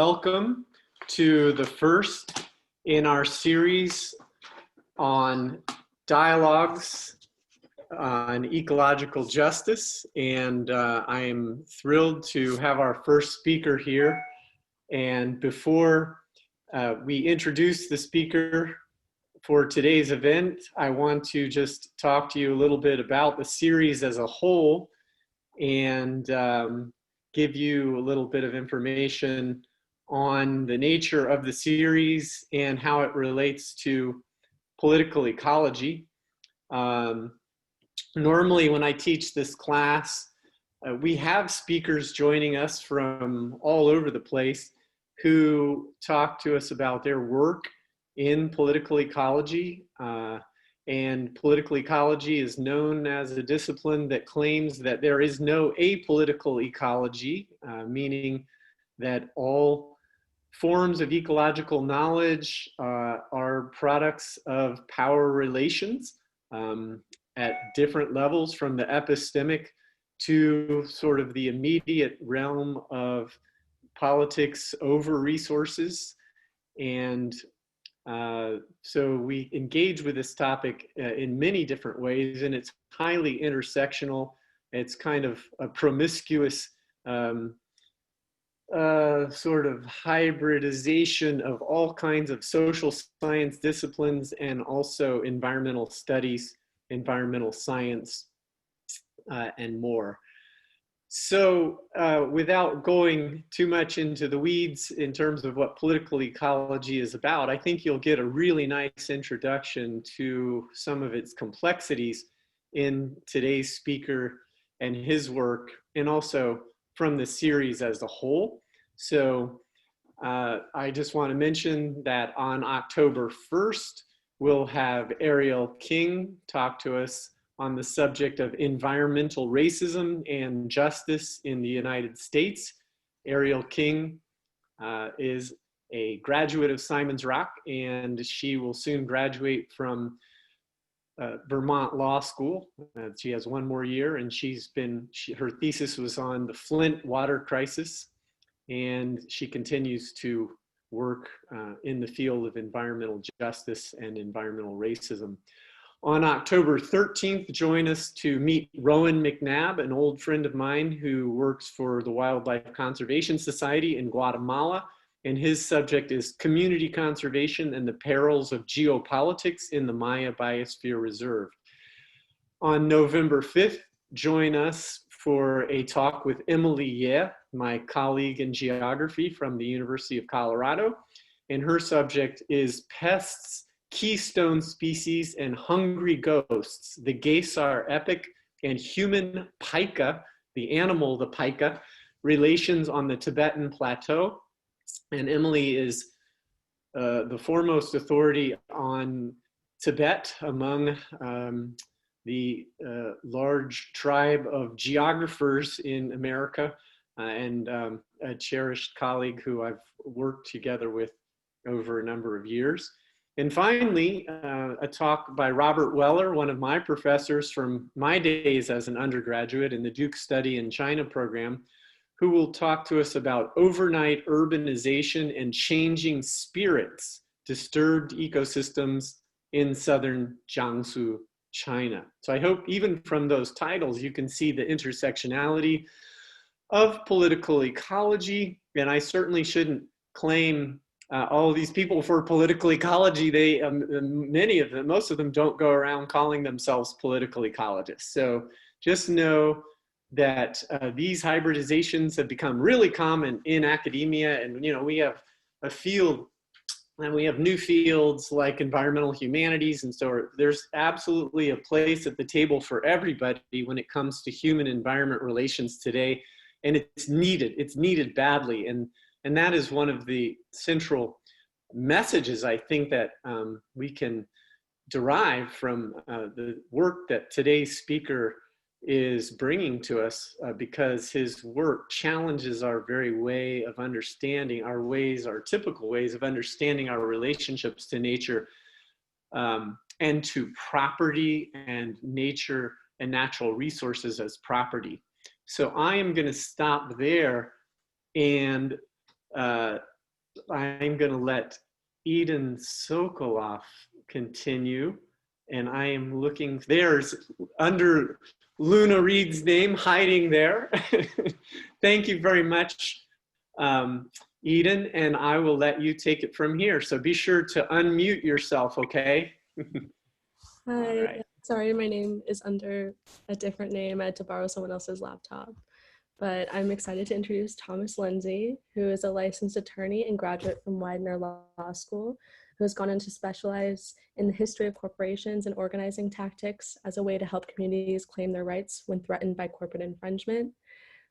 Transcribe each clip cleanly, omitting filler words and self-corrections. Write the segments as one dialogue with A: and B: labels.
A: Welcome to the first in our series on dialogues on ecological justice, and I am thrilled to have our first speaker here. And before we introduce the speaker for today's event, I want to just talk to you a little bit about the series as a whole and give you a little bit of information on the nature of the series and how it relates to political ecology. Normally when I teach this class, we have speakers joining us from all over the place who talk to us about their work in political ecology. And political ecology is known as a discipline that claims that there is no apolitical ecology, meaning that all forms of ecological knowledge are products of power relations at different levels, from the epistemic to sort of the immediate realm of politics over resources. And so we engage with this topic in many different ways, and it's highly intersectional. It's kind of a promiscuous sort of hybridization of all kinds of social science disciplines and also environmental studies, environmental science, and more. So without going too much into the weeds in terms of what political ecology is about, I think you'll get a really nice introduction to some of its complexities in today's speaker and his work, and also from the series as a whole. So I just want to mention that on October 1st, we'll have Ariel King talk to us on the subject of environmental racism and justice in the United States. Ariel King is a graduate of Simon's Rock, and she will soon graduate from Vermont Law School. She has one more year, and her thesis was on the Flint water crisis, and she continues to work in the field of environmental justice and environmental racism. On October 13th, join us to meet Rowan McNabb, an old friend of mine who works for the Wildlife Conservation Society in Guatemala, and his subject is community conservation and the perils of geopolitics in the Maya Biosphere Reserve. On November 5th, join us for a talk with Emily Ye, my colleague in geography from the University of Colorado, and her subject is pests, keystone species, and hungry ghosts, the Gesar epic and human pika, the animal, the pika, relations on the Tibetan plateau. And Emily is the foremost authority on Tibet among the large tribe of geographers in America, and a cherished colleague who I've worked together with over a number of years. And finally, a talk by Robert Weller, one of my professors from my days as an undergraduate in the Duke Study in China program, who will talk to us about overnight urbanization and changing spirits, disturbed ecosystems in southern Jiangsu, China. So I hope even from those titles, you can see the intersectionality of political ecology. And I certainly shouldn't claim all of these people for political ecology. They, many of them, most of them don't go around calling themselves political ecologists. So just know that these hybridizations have become really common in academia. And, you know, we have a field, and we have new fields like environmental humanities. And so there's absolutely a place at the table for everybody when it comes to human environment relations today. And it's needed badly. And that is one of the central messages, I think, that we can derive from the work that today's speaker is bringing to us, because his work challenges our very way of understanding, our typical ways of understanding our relationships to nature and to property and nature and natural resources as property. So I am going to stop there and I'm going to let Eden Sokoloff continue. And I am looking, there's under Luna Reed's name hiding there. Thank you very much, Eden, and I will let you take it from here. So be sure to unmute yourself, okay?
B: Hi,
A: Right.
B: Sorry, my name is under a different name. I had to borrow someone else's laptop. But I'm excited to introduce Thomas Linzey, who is a licensed attorney and graduate from Widener Law School, who has gone on to specialize in the history of corporations and organizing tactics as a way to help communities claim their rights when threatened by corporate infringement.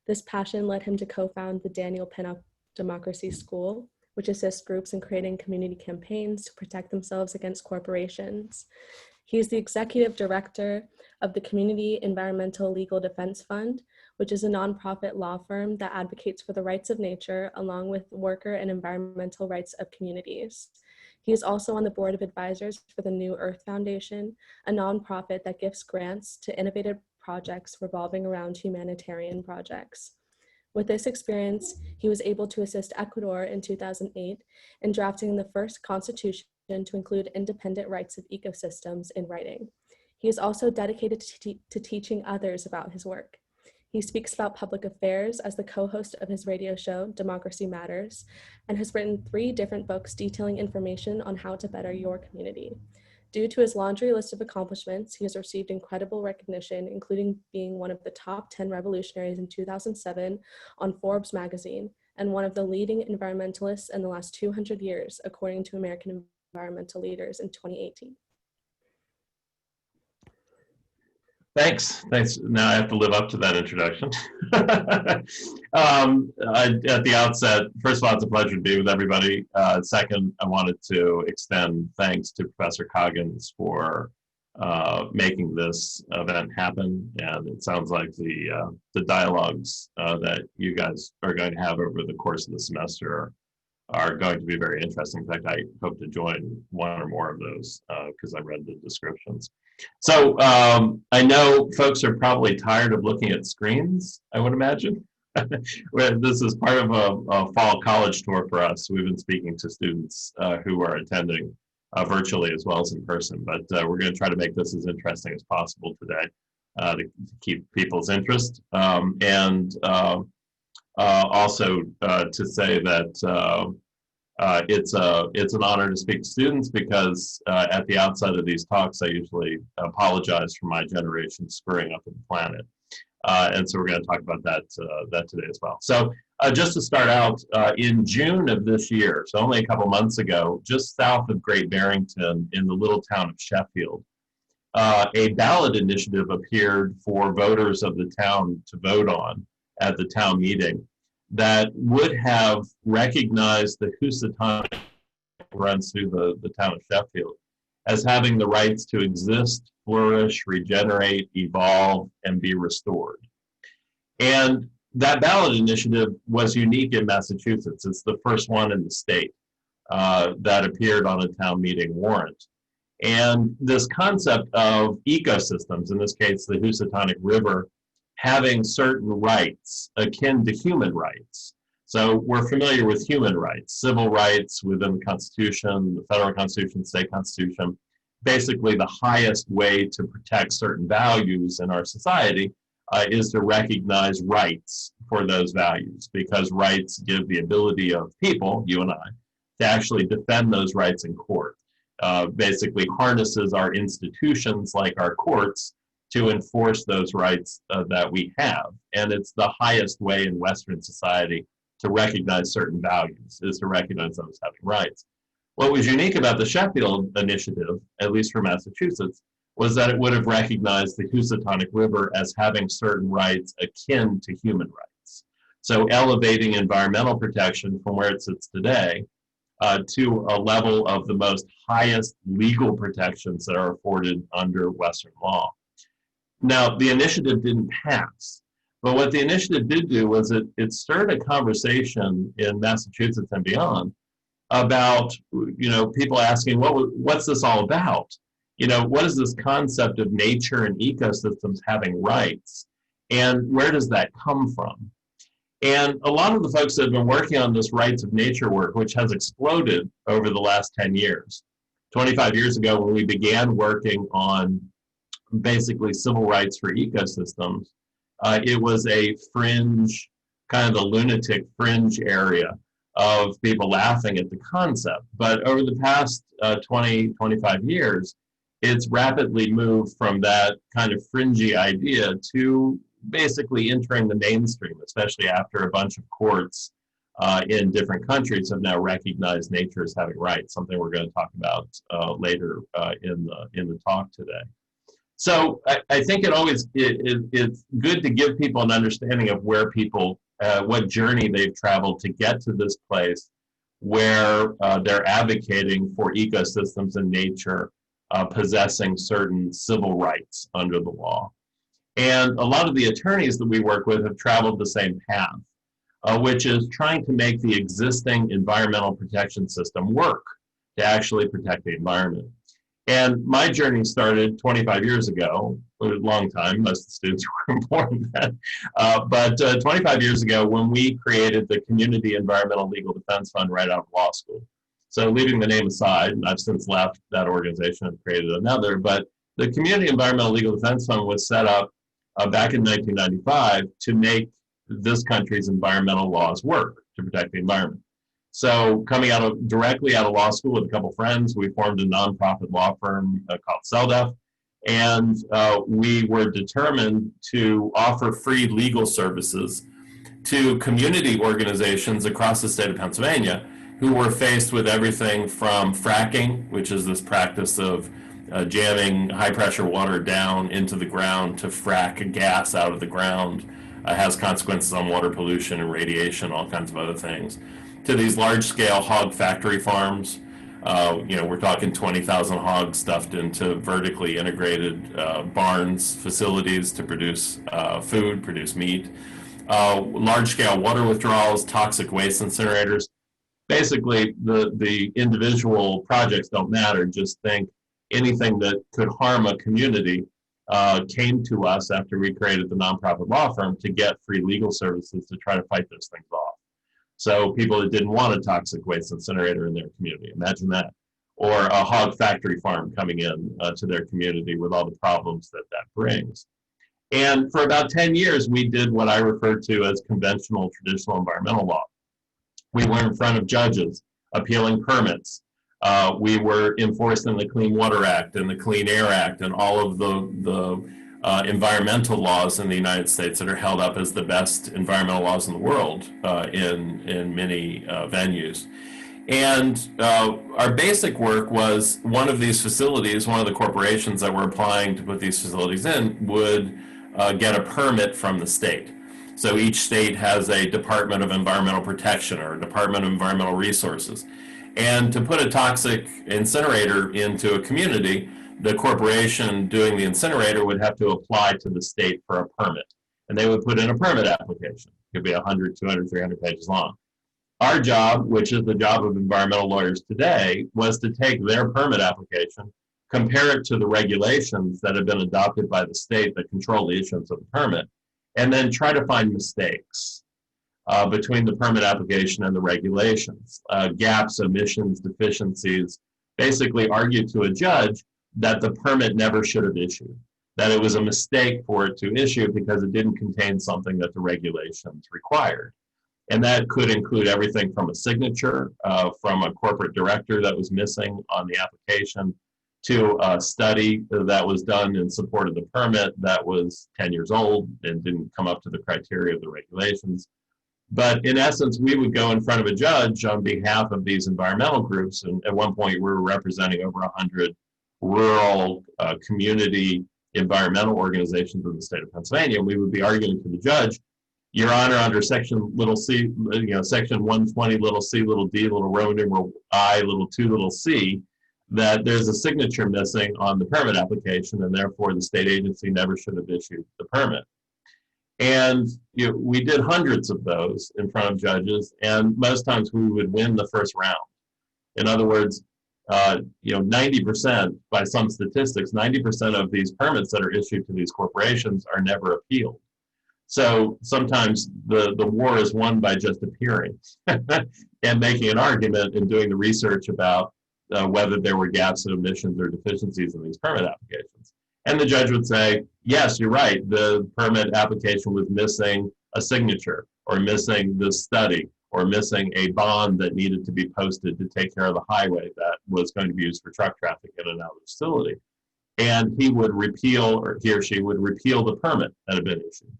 B: This passion led him to co-found the Daniel Pinnock Democracy School, which assists groups in creating community campaigns to protect themselves against corporations. He is the executive director of the Community Environmental Legal Defense Fund, which is a nonprofit law firm that advocates for the rights of nature along with worker and environmental rights of communities. He is also on the board of advisors for the New Earth Foundation, a nonprofit that gives grants to innovative projects revolving around humanitarian projects. With this experience, he was able to assist Ecuador in 2008 in drafting the first constitution to include independent rights of ecosystems in writing. He is also dedicated to teaching others about his work. He speaks about public affairs as the co-host of his radio show, Democracy Matters, and has written 3 different books detailing information on how to better your community. Due to his laundry list of accomplishments, he has received incredible recognition, including being one of the top 10 revolutionaries in 2007 on Forbes magazine, and one of the leading environmentalists in the last 200 years, according to American Environmental Leaders in 2018.
C: Thanks. Now I have to live up to that introduction. At the outset, first of all, it's a pleasure to be with everybody. Second, I wanted to extend thanks to Professor Coggins for making this event happen. And it sounds like the dialogues that you guys are going to have over the course of the semester are going to be very interesting. In fact, I hope to join one or more of those because I read the descriptions. So I know folks are probably tired of looking at screens, I would imagine. This is part of a fall college tour for us. We've been speaking to students who are attending virtually as well as in person, but we're going to try to make this as interesting as possible today to keep people's interest. And also to say that it's an honor to speak to students because at the outset of these talks, I usually apologize for my generation screwing up the planet. And so we're going to talk about that today as well. So just to start out, in June of this year, so only a couple months ago, just south of Great Barrington in the little town of Sheffield, a ballot initiative appeared for voters of the town to vote on at the town meeting that would have recognized the Housatonic runs through the town of Sheffield as having the rights to exist, flourish, regenerate, evolve, and be restored. And that ballot initiative was unique in Massachusetts. It's the first one in the state that appeared on a town meeting warrant. And this concept of ecosystems, in this case, the Housatonic River, having certain rights akin to human rights. So we're familiar with human rights, civil rights within the Constitution, the federal Constitution, state Constitution. Basically, the highest way to protect certain values in our society is to recognize rights for those values, because rights give the ability of people, you and I, to actually defend those rights in court. Basically harnesses our institutions like our courts to enforce those rights that we have. And it's the highest way in Western society to recognize certain values, is to recognize those having rights. What was unique about the Sheffield initiative, at least for Massachusetts, was that it would have recognized the Housatonic River as having certain rights akin to human rights. So elevating environmental protection from where it sits today to a level of the most highest legal protections that are afforded under Western law. Now, the initiative didn't pass, but what the initiative did do was it stirred a conversation in Massachusetts and beyond about, people asking, what's this all about? What is this concept of nature and ecosystems having rights? And where does that come from? And a lot of the folks that have been working on this rights of nature work, which has exploded over the last 10 years. 25 years ago, when we began working on basically civil rights for ecosystems, it was a fringe, kind of the lunatic fringe area of people laughing at the concept. But over the past 20, 25 years, it's rapidly moved from that kind of fringy idea to basically entering the mainstream, especially after a bunch of courts in different countries have now recognized nature as having rights, something we're going to talk about later in the talk today. So I think it's good to give people an understanding of where people, what journey they've traveled to get to this place where they're advocating for ecosystems and nature possessing certain civil rights under the law. And a lot of the attorneys that we work with have traveled the same path, which is trying to make the existing environmental protection system work to actually protect the environment. And my journey started 25 years ago, a long time, most of the students were born then, but 25 years ago when we created the Community Environmental Legal Defense Fund right out of law school. So leaving the name aside, and I've since left that organization and created another, but the Community Environmental Legal Defense Fund was set up back in 1995 to make this country's environmental laws work to protect the environment. So coming directly out of law school with a couple friends, we formed a nonprofit law firm called CELDEF, and we were determined to offer free legal services to community organizations across the state of Pennsylvania who were faced with everything from fracking, which is this practice of jamming high-pressure water down into the ground to frack gas out of the ground, has consequences on water pollution and radiation, all kinds of other things, to these large-scale hog factory farms. We're talking 20,000 hogs stuffed into vertically integrated barns, facilities to produce food, produce meat, large-scale water withdrawals, toxic waste incinerators. Basically, the individual projects don't matter. Just think anything that could harm a community came to us after we created the nonprofit law firm to get free legal services to try to fight those things off. So people that didn't want a toxic waste incinerator in their community, imagine that. Or a hog factory farm coming in to their community with all the problems that brings. And for about 10 years, we did what I refer to as conventional, traditional environmental law. We were in front of judges appealing permits. We were enforcing the Clean Water Act and the Clean Air Act and all of the environmental laws in the United States that are held up as the best environmental laws in the world in many venues. And our basic work was one of these facilities, one of the corporations that were applying to put these facilities in would get a permit from the state. So each state has a Department of Environmental Protection or a Department of Environmental Resources. And to put a toxic incinerator into a community, the corporation doing the incinerator would have to apply to the state for a permit. And they would put in a permit application. It could be 100, 200, 300 pages long. Our job, which is the job of environmental lawyers today, was to take their permit application, compare it to the regulations that have been adopted by the state that control the issuance of the permit, and then try to find mistakes between the permit application and the regulations, gaps, omissions, deficiencies, basically argue to a judge that the permit never should have issued, that it was a mistake for it to issue because it didn't contain something that the regulations required. And that could include everything from a signature from a corporate director that was missing on the application to a study that was done in support of the permit that was 10 years old and didn't come up to the criteria of the regulations. But in essence, we would go in front of a judge on behalf of these environmental groups. And at one point, we were representing over 100 rural community environmental organizations in the state of Pennsylvania. And we would be arguing to the judge, Your Honor, under section little c, section 120, little c, little d, little Roman numeral I, little 2, little c, that there's a signature missing on the permit application, and therefore the state agency never should have issued the permit. And we did hundreds of those in front of judges, and most times we would win the first round. In other words, 90%, by some statistics, 90% of these permits that are issued to these corporations are never appealed. So sometimes the war is won by just appearing and making an argument and doing the research about whether there were gaps and omissions or deficiencies in these permit applications. And the judge would say, yes, you're right, the permit application was missing a signature, or missing the study, or missing a bond that needed to be posted to take care of the highway that was going to be used for truck traffic in and out of the facility. And he would repeal, or he or she would repeal the permit that had been issued.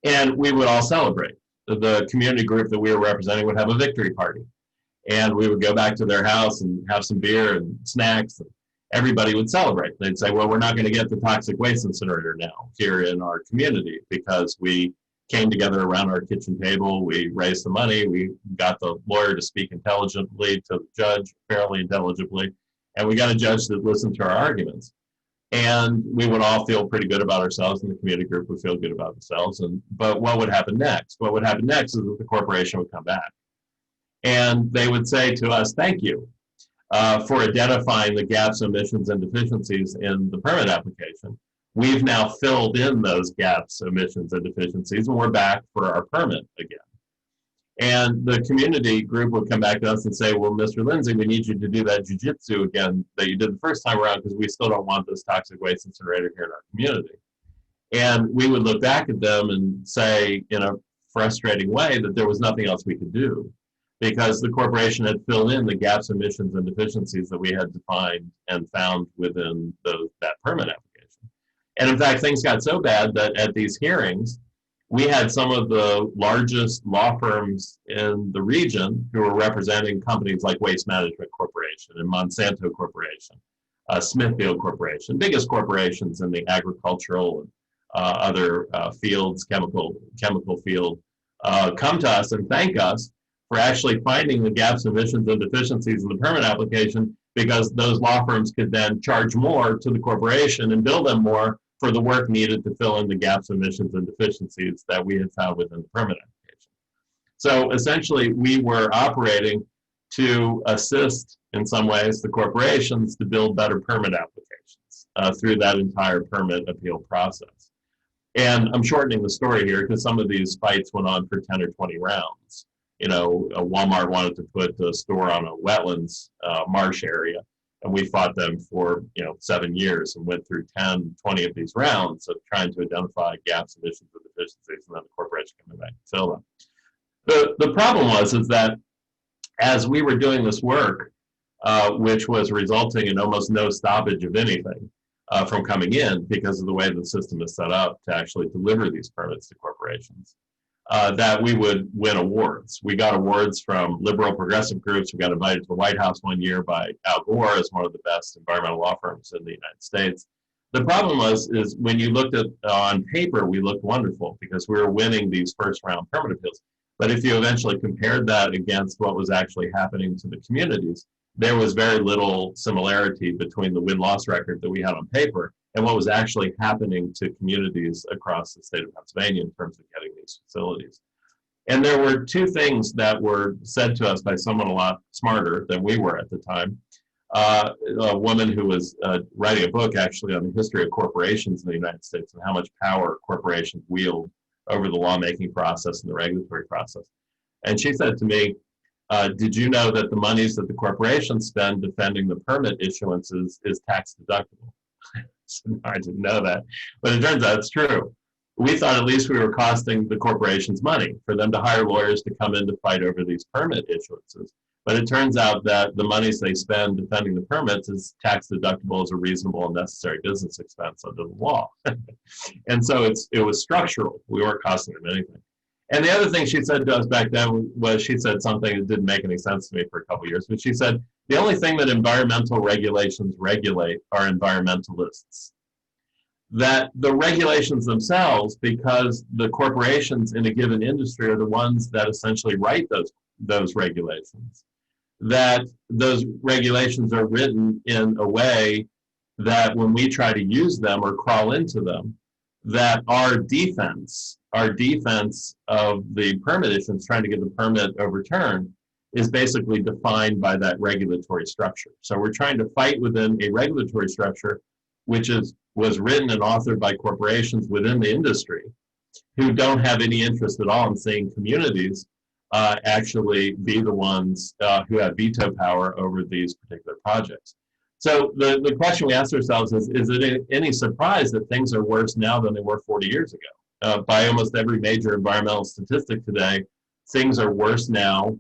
C: And we would all celebrate. The community group that we were representing would have a victory party. And we would go back to their house and have some beer and snacks, and everybody would celebrate. They'd say, well, we're not going to get the toxic waste incinerator now here in our community because we came together around our kitchen table, we raised the money, we got the lawyer to speak intelligently to the judge, fairly intelligibly, and we got a judge that listened to our arguments. And we would all feel pretty good about ourselves, and the community group would feel good about themselves. But what would happen next? What would happen next is that the corporation would come back. And they would say to us, thank you for identifying the gaps, omissions, and deficiencies in the permit application. We've now filled in those gaps, omissions, and deficiencies, and we're back for our permit again. And the community group would come back to us and say, well, Mr. Linzey, we need you to do that jujitsu again that you did the first time around because we still don't want this toxic waste incinerator here in our community. And we would look back at them and say in a frustrating way that there was nothing else we could do because the corporation had filled in the gaps, omissions, and deficiencies that we had defined and found within that permit application. And in fact, things got so bad that at these hearings, we had some of the largest law firms in the region who were representing companies like Waste Management Corporation and Monsanto Corporation, Smithfield Corporation, biggest corporations in the agricultural and other fields, chemical field, come to us and thank us for actually finding the gaps, omissions, and deficiencies in the permit application because those law firms could then charge more to the corporation and bill them more for the work needed to fill in the gaps, omissions, and deficiencies that we had found within the permit application. So essentially, we were operating to assist, in some ways, the corporations to build better permit applications through that entire permit appeal process. And I'm shortening the story here because some of these fights went on for 10 or 20 rounds. You know, Walmart wanted to put a store on a wetlands marsh area. And we fought them for 7 years and went through 10, 20 of these rounds of trying to identify gaps, omissions, and deficiencies, and then the corporation coming back to fill them. The problem was that as we were doing this work, which was resulting in almost no stoppage of anything from coming in because of the way the system is set up to actually deliver these permits to corporations, that we would win awards. We got awards from liberal progressive groups. We got invited to the White House one year by Al Gore as one of the best environmental law firms in the United States. The problem is when you looked at on paper, we looked wonderful because we were winning these first round permit appeals. But if you eventually compared that against what was actually happening to the communities, there was very little similarity between the win-loss record that we had on paper and what was actually happening to communities across the state of Pennsylvania in terms of getting these facilities. And there were two things that were said to us by someone a lot smarter than we were at the time. A woman who was writing a book actually on the history of corporations in the United States and how much power corporations wield over the lawmaking process and the regulatory process. And she said to me, did you know that the monies that the corporations spend defending the permit issuances is tax deductible? So I didn't know that, but it turns out it's true. We thought at least we were costing the corporations money for them to hire lawyers to come in to fight over these permit issuances. But it turns out that the monies they spend defending the permits is tax deductible as a reasonable and necessary business expense under the law. And so it was structural. We weren't costing them anything. And the other thing she said to us back then was she said something that didn't make any sense to me for a couple of years, but she said, the only thing that environmental regulations regulate are environmentalists. That the regulations themselves, because the corporations in a given industry are the ones that essentially write those regulations, that those regulations are written in a way that when we try to use them or crawl into them, that our defense of the permit issuance, trying to get the permit overturned, is basically defined by that regulatory structure. So we're trying to fight within a regulatory structure which was written and authored by corporations within the industry. who don't have any interest at all in seeing communities actually be the ones who have veto power over these particular projects. So the question we ask ourselves is it any surprise that things are worse now than they were 40 years ago? By almost every major environmental statistic today, things are worse now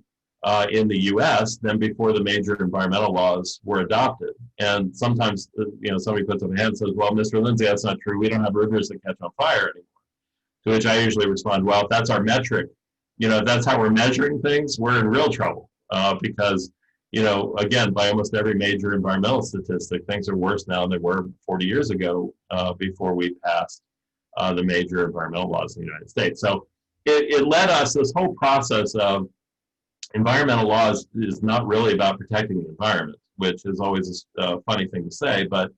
C: in the US than before the major environmental laws were adopted. And sometimes, somebody puts up a hand and says, well, Mr. Linzey, that's not true. We don't have rivers that catch on fire anymore. To which I usually respond, well, if that's our metric, if that's how we're measuring things, we're in real trouble because, again, by almost every major environmental statistic, things are worse now than they were 40 years ago before we passed the major environmental laws in the United States. So it led us, this whole process of environmental laws is not really about protecting the environment, which is always a funny thing to say, but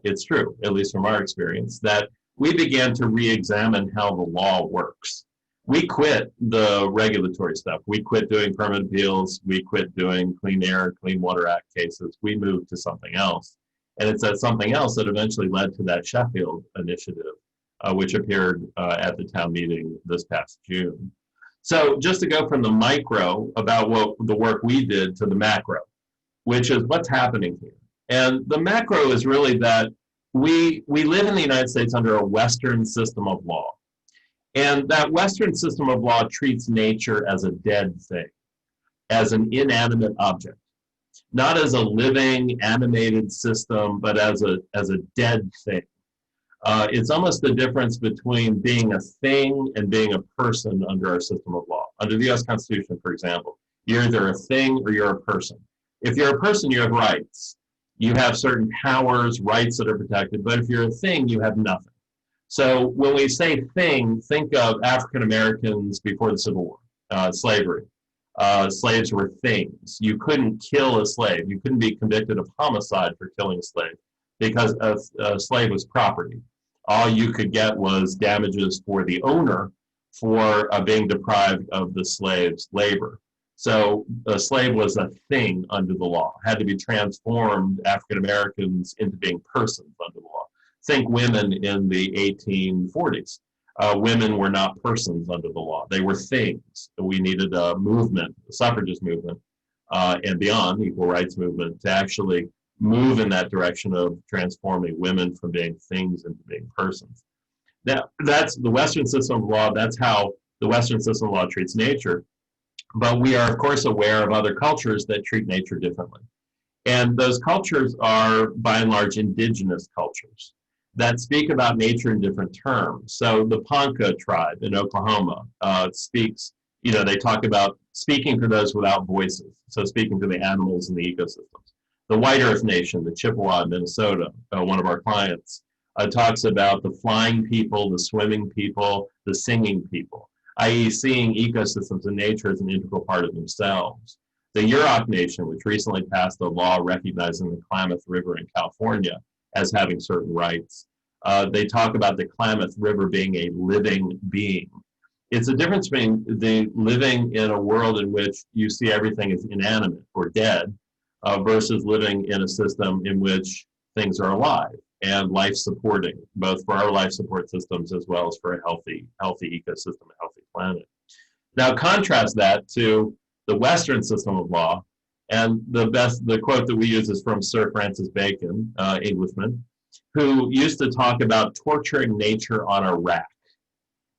C: it's true, at least from our experience, that we began to re-examine how the law works. We quit the regulatory stuff. We quit doing permit appeals. We quit doing Clean Air, Clean Water Act cases. We moved to something else. And it's that something else that eventually led to that Sheffield initiative, which appeared at the town meeting this past June. So just to go from the micro about what the work we did to the macro, which is what's happening here. And the macro is really that we live in the United States under a Western system of law. And that Western system of law treats nature as a dead thing, as an inanimate object, not as a living, animated system, but as a dead thing. It's almost the difference between being a thing and being a person under our system of law. Under the US Constitution, for example, you're either a thing or you're a person. If you're a person, you have rights. You have certain powers, rights that are protected, but if you're a thing, you have nothing. So when we say thing, think of African Americans before the Civil War, slavery. Slaves were things. You couldn't kill a slave. You couldn't be convicted of homicide for killing a slave because a slave was property. All you could get was damages for the owner for being deprived of the slave's labor. So a slave was a thing under the law, had to be transformed, African Americans, into being persons under the law. Think women in the 1840s. Women were not persons under the law. They were things. We needed a movement, the suffragist movement, and beyond, the equal rights movement, to actually move in that direction of transforming women from being things into being persons. Now, that's the Western system of law. That's how the Western system of law treats nature. But we are, of course, aware of other cultures that treat nature differently. And those cultures are, by and large, indigenous cultures that speak about nature in different terms. So the Ponca tribe in Oklahoma speaks, they talk about speaking to those without voices, so speaking to the animals and the ecosystems. The White Earth Nation, the Chippewa in Minnesota, one of our clients, talks about the flying people, the swimming people, the singing people, i.e. seeing ecosystems and nature as an integral part of themselves. The Yurok Nation, which recently passed a law recognizing the Klamath River in California as having certain rights. They talk about the Klamath River being a living being. It's a difference between the living in a world in which you see everything as inanimate or dead versus living in a system in which things are alive and life supporting, both for our life support systems as well as for a healthy ecosystem, a healthy planet. Now contrast that to the Western system of law, and the quote that we use is from Sir Francis Bacon, Englishman, who used to talk about torturing nature on a rack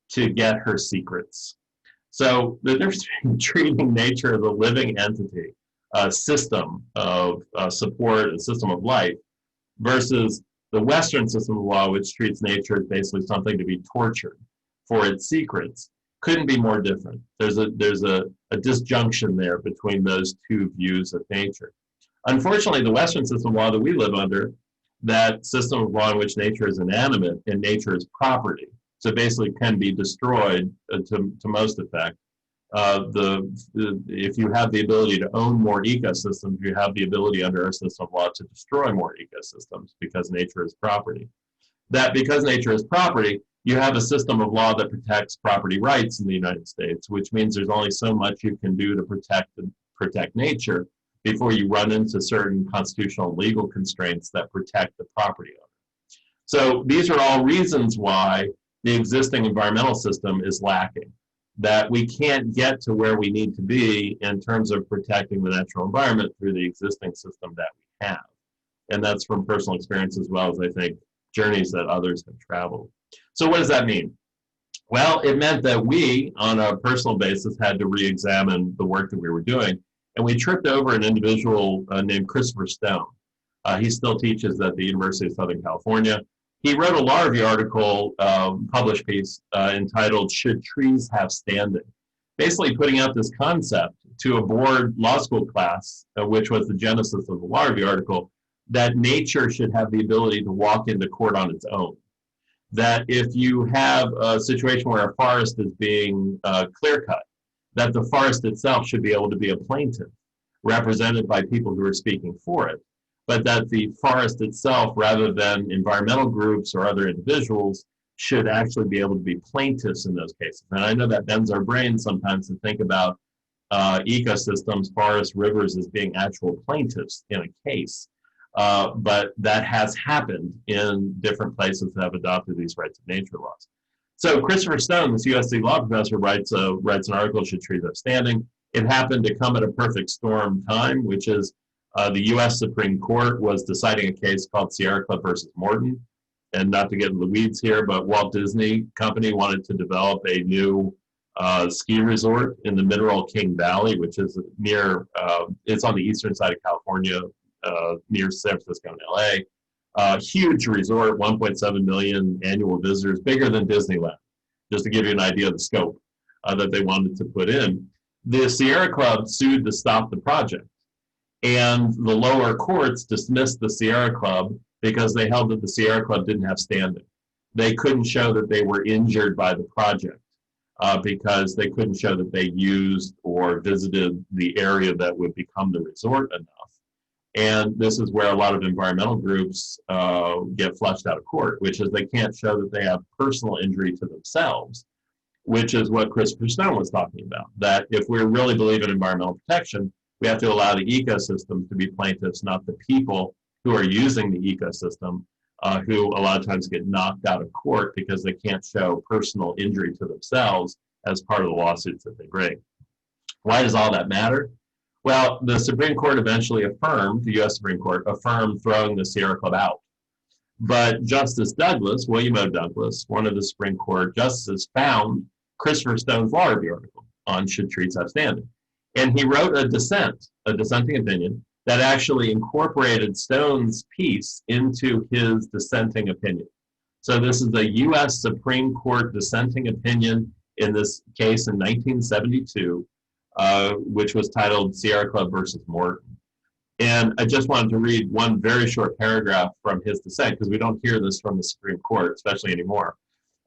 C: to get her secrets. So the difference between treating nature as a living entity, a system of support, a system of life, versus the Western system of law, which treats nature as basically something to be tortured for its secrets, couldn't be more different. There's a disjunction there between those two views of nature. Unfortunately, the Western system of law that we live under, that system of law in which nature is inanimate and nature is property, so basically can be destroyed to most effect. If you have the ability to own more ecosystems, you have the ability under our system of law to destroy more ecosystems because nature is property. That because nature is property, you have a system of law that protects property rights in the United States, which means there's only so much you can do to protect nature before you run into certain constitutional and legal constraints that protect the property owner. So these are all reasons why the existing environmental system is lacking, that we can't get to where we need to be in terms of protecting the natural environment through the existing system that we have. And that's from personal experience as well as, I think, journeys that others have traveled. So what does that mean? Well, it meant that we, on a personal basis, had to re-examine the work that we were doing. And we tripped over an individual named Christopher Stone. He still teaches at the University of Southern California. He wrote a law review article, published piece, entitled "Should Trees Have Standing?" Basically putting out this concept to a board law school class, which was the genesis of the law review article, that nature should have the ability to walk into court on its own. That if you have a situation where a forest is being clear-cut, that the forest itself should be able to be a plaintiff, represented by people who are speaking for it, but that the forest itself, rather than environmental groups or other individuals, should actually be able to be plaintiffs in those cases. And I know that bends our brains sometimes to think about ecosystems, forests, rivers as being actual plaintiffs in a case. But that has happened in different places that have adopted these rights of nature laws. So Christopher Stone, this USC law professor, writes an article, "Should Trees Have Standing?" It happened to come at a perfect storm time, which is the U.S. Supreme Court was deciding a case called Sierra Club versus Morton. And not to get into the weeds here, but Walt Disney Company wanted to develop a new ski resort in the Mineral King Valley, which is near, it's on the eastern side of California, near San Francisco and LA. Huge resort, 1.7 million annual visitors, bigger than Disneyland, just to give you an idea of the scope that they wanted to put in. The Sierra Club sued to stop the project, and the lower courts dismissed the Sierra Club because they held that the Sierra Club didn't have standing. They couldn't show that they were injured by the project because they couldn't show that they used or visited the area that would become the resort enough. And this is where a lot of environmental groups get flushed out of court, which is they can't show that they have personal injury to themselves, which is what Christopher Stone was talking about, that if we really believe in environmental protection, we have to allow the ecosystems to be plaintiffs, not the people who are using the ecosystem, who a lot of times get knocked out of court because they can't show personal injury to themselves as part of the lawsuits that they bring. Why does all that matter? Well, the Supreme Court eventually affirmed, the U.S. Supreme Court affirmed throwing the Sierra Club out. But Justice Douglas, William O. Douglas, one of the Supreme Court justices, found Christopher Stone's law review article on Should Trees Have Standing. And he wrote a dissenting opinion, that actually incorporated Stone's piece into his dissenting opinion. So this is a U.S. Supreme Court dissenting opinion in this case in 1972, which was titled Sierra Club versus Morton. And I just wanted to read one very short paragraph from his dissent, because we don't hear this from the Supreme Court, especially anymore.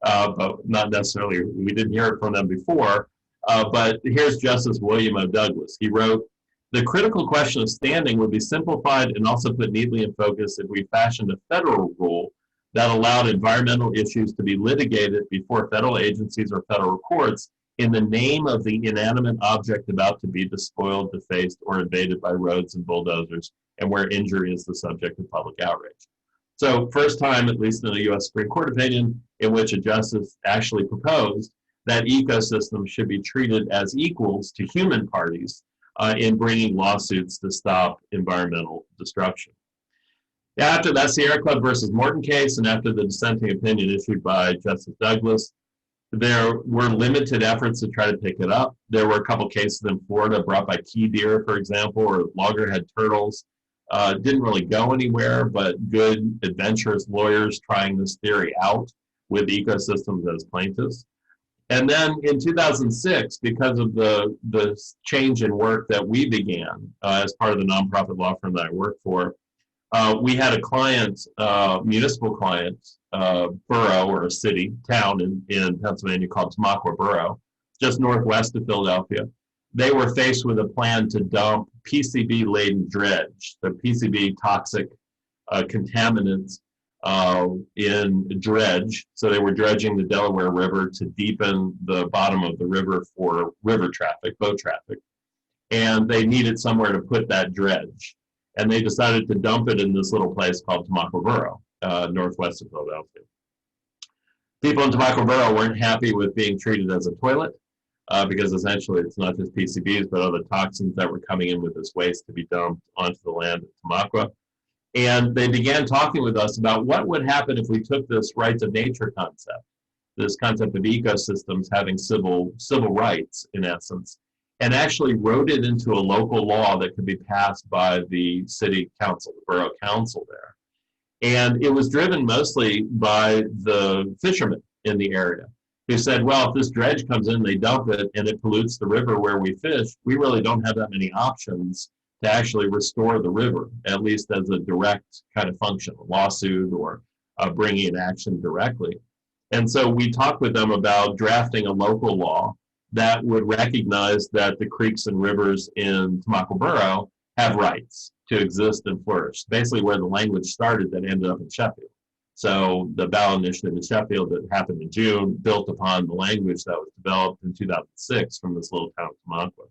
C: But not necessarily, we didn't hear it from them before. But here's Justice William O. Douglas. He wrote, "The critical question of standing would be simplified and also put neatly in focus if we fashioned a federal rule that allowed environmental issues to be litigated before federal agencies or federal courts in the name of the inanimate object about to be despoiled, defaced, or invaded by roads and bulldozers, and where injury is the subject of public outrage." So first time, at least in a U.S. Supreme Court opinion, in which a justice actually proposed that ecosystems should be treated as equals to human parties in bringing lawsuits to stop environmental destruction. After that Sierra Club versus Morton case, and after the dissenting opinion issued by Justice Douglas, there were limited efforts to try to pick it up. There were a couple cases in Florida brought by key deer, for example, or loggerhead turtles. Didn't really go anywhere, but good adventurous lawyers trying this theory out with ecosystems as plaintiffs. And then in 2006, because of the change in work that we began as part of the nonprofit law firm that I work for, we had a client, municipal client, borough or a city, town in Pennsylvania called Tamaqua Borough, just northwest of Philadelphia. They were faced with a plan to dump PCB-laden dredge, the PCB toxic contaminants in dredge. So they were dredging the Delaware River to deepen the bottom of the river for river traffic, boat traffic. And they needed somewhere to put that dredge. And they decided to dump it in this little place called Tamaqua Borough, northwest of Philadelphia. People in Tobacco Borough weren't happy with being treated as a toilet because essentially it's not just PCBs, but other toxins that were coming in with this waste to be dumped onto the land of Tamaqua. And they began talking with us about what would happen if we took this rights of nature concept, this concept of ecosystems having civil rights, in essence, and actually wrote it into a local law that could be passed by the city council, the borough council there. And it was driven mostly by the fishermen in the area who said, well, if this dredge comes in, they dump it, and it pollutes the river where we fish, we really don't have that many options to actually restore the river, at least as a direct kind of function, a lawsuit or bringing in action directly. And so we talked with them about drafting a local law that would recognize that the creeks and rivers in Tamaqua Borough have rights to exist and flourish. Basically where the language started that ended up in Sheffield. So the ballot initiative in Sheffield that happened in June built upon the language that was developed in 2006 from this little town of Tamaqua.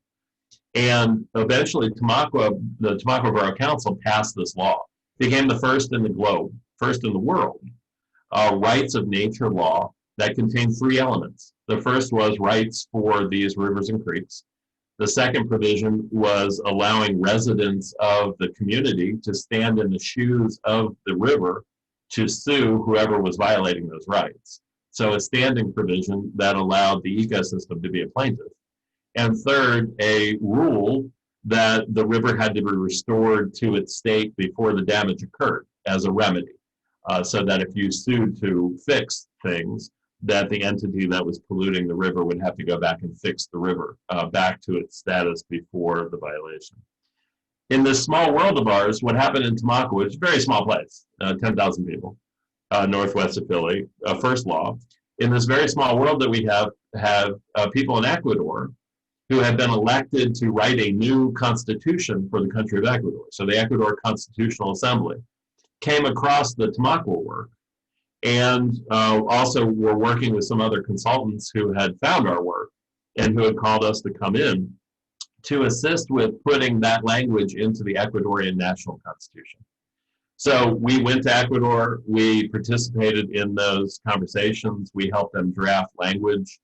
C: And eventually the Tamaqua Borough Council passed this law. It became the first in the globe, first in the world, rights of nature law that contained three elements. The first was rights for these rivers and creeks. The second provision was allowing residents of the community to stand in the shoes of the river to sue whoever was violating those rights. So a standing provision that allowed the ecosystem to be a plaintiff. And third, a rule that the river had to be restored to its state before the damage occurred as a remedy. So that if you sued to fix things, that the entity that was polluting the river would have to go back and fix the river back to its status before the violation. In this small world of ours, what happened in Tamaqua, which is a very small place, 10,000 people, northwest of Philly, first law. In this very small world that we have people in Ecuador who have been elected to write a new constitution for the country of Ecuador. So the Ecuador Constitutional Assembly came across the Tamaqua work, and also were working with some other consultants who had found our work and who had called us to come in to assist with putting that language into the Ecuadorian national constitution. So we went to Ecuador, we participated in those conversations, we helped them draft language,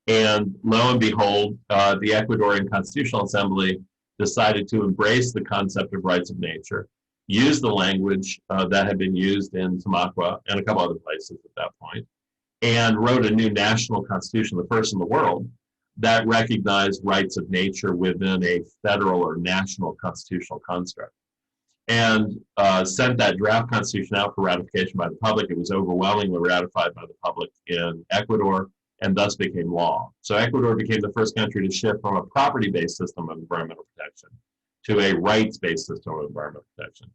C: and lo and behold, the Ecuadorian Constitutional Assembly decided to embrace the concept of rights of nature, used the language that had been used in Tamaqua and a couple other places at that point, and wrote a new national constitution, the first in the world, that recognized rights of nature within a federal or national constitutional construct. And sent that draft constitution out for ratification by the public. It was overwhelmingly ratified by the public in Ecuador and thus became law. So Ecuador became the first country to shift from a property-based system of environmental protection to a rights-based system of environmental protection.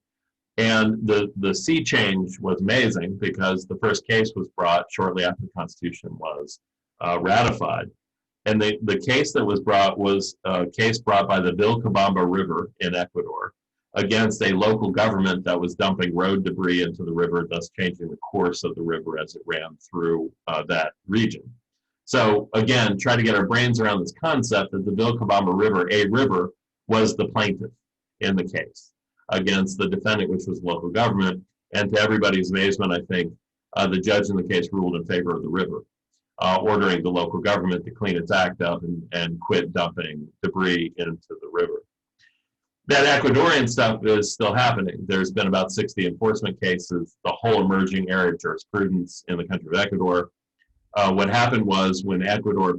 C: And the sea change was amazing because the first case was brought shortly after the Constitution was ratified. And the case that was brought was a case brought by the Vilcabamba River in Ecuador against a local government that was dumping road debris into the river, thus changing the course of the river as it ran through that region. So again, try to get our brains around this concept that the Vilcabamba River, a river, was the plaintiff in the case against the defendant, which was local government. And to everybody's amazement, I think, the judge in the case ruled in favor of the river, ordering the local government to clean its act up and quit dumping debris into the river. That Ecuadorian stuff is still happening. There's been about 60 enforcement cases, the whole emerging area of jurisprudence in the country of Ecuador. What happened was when Ecuador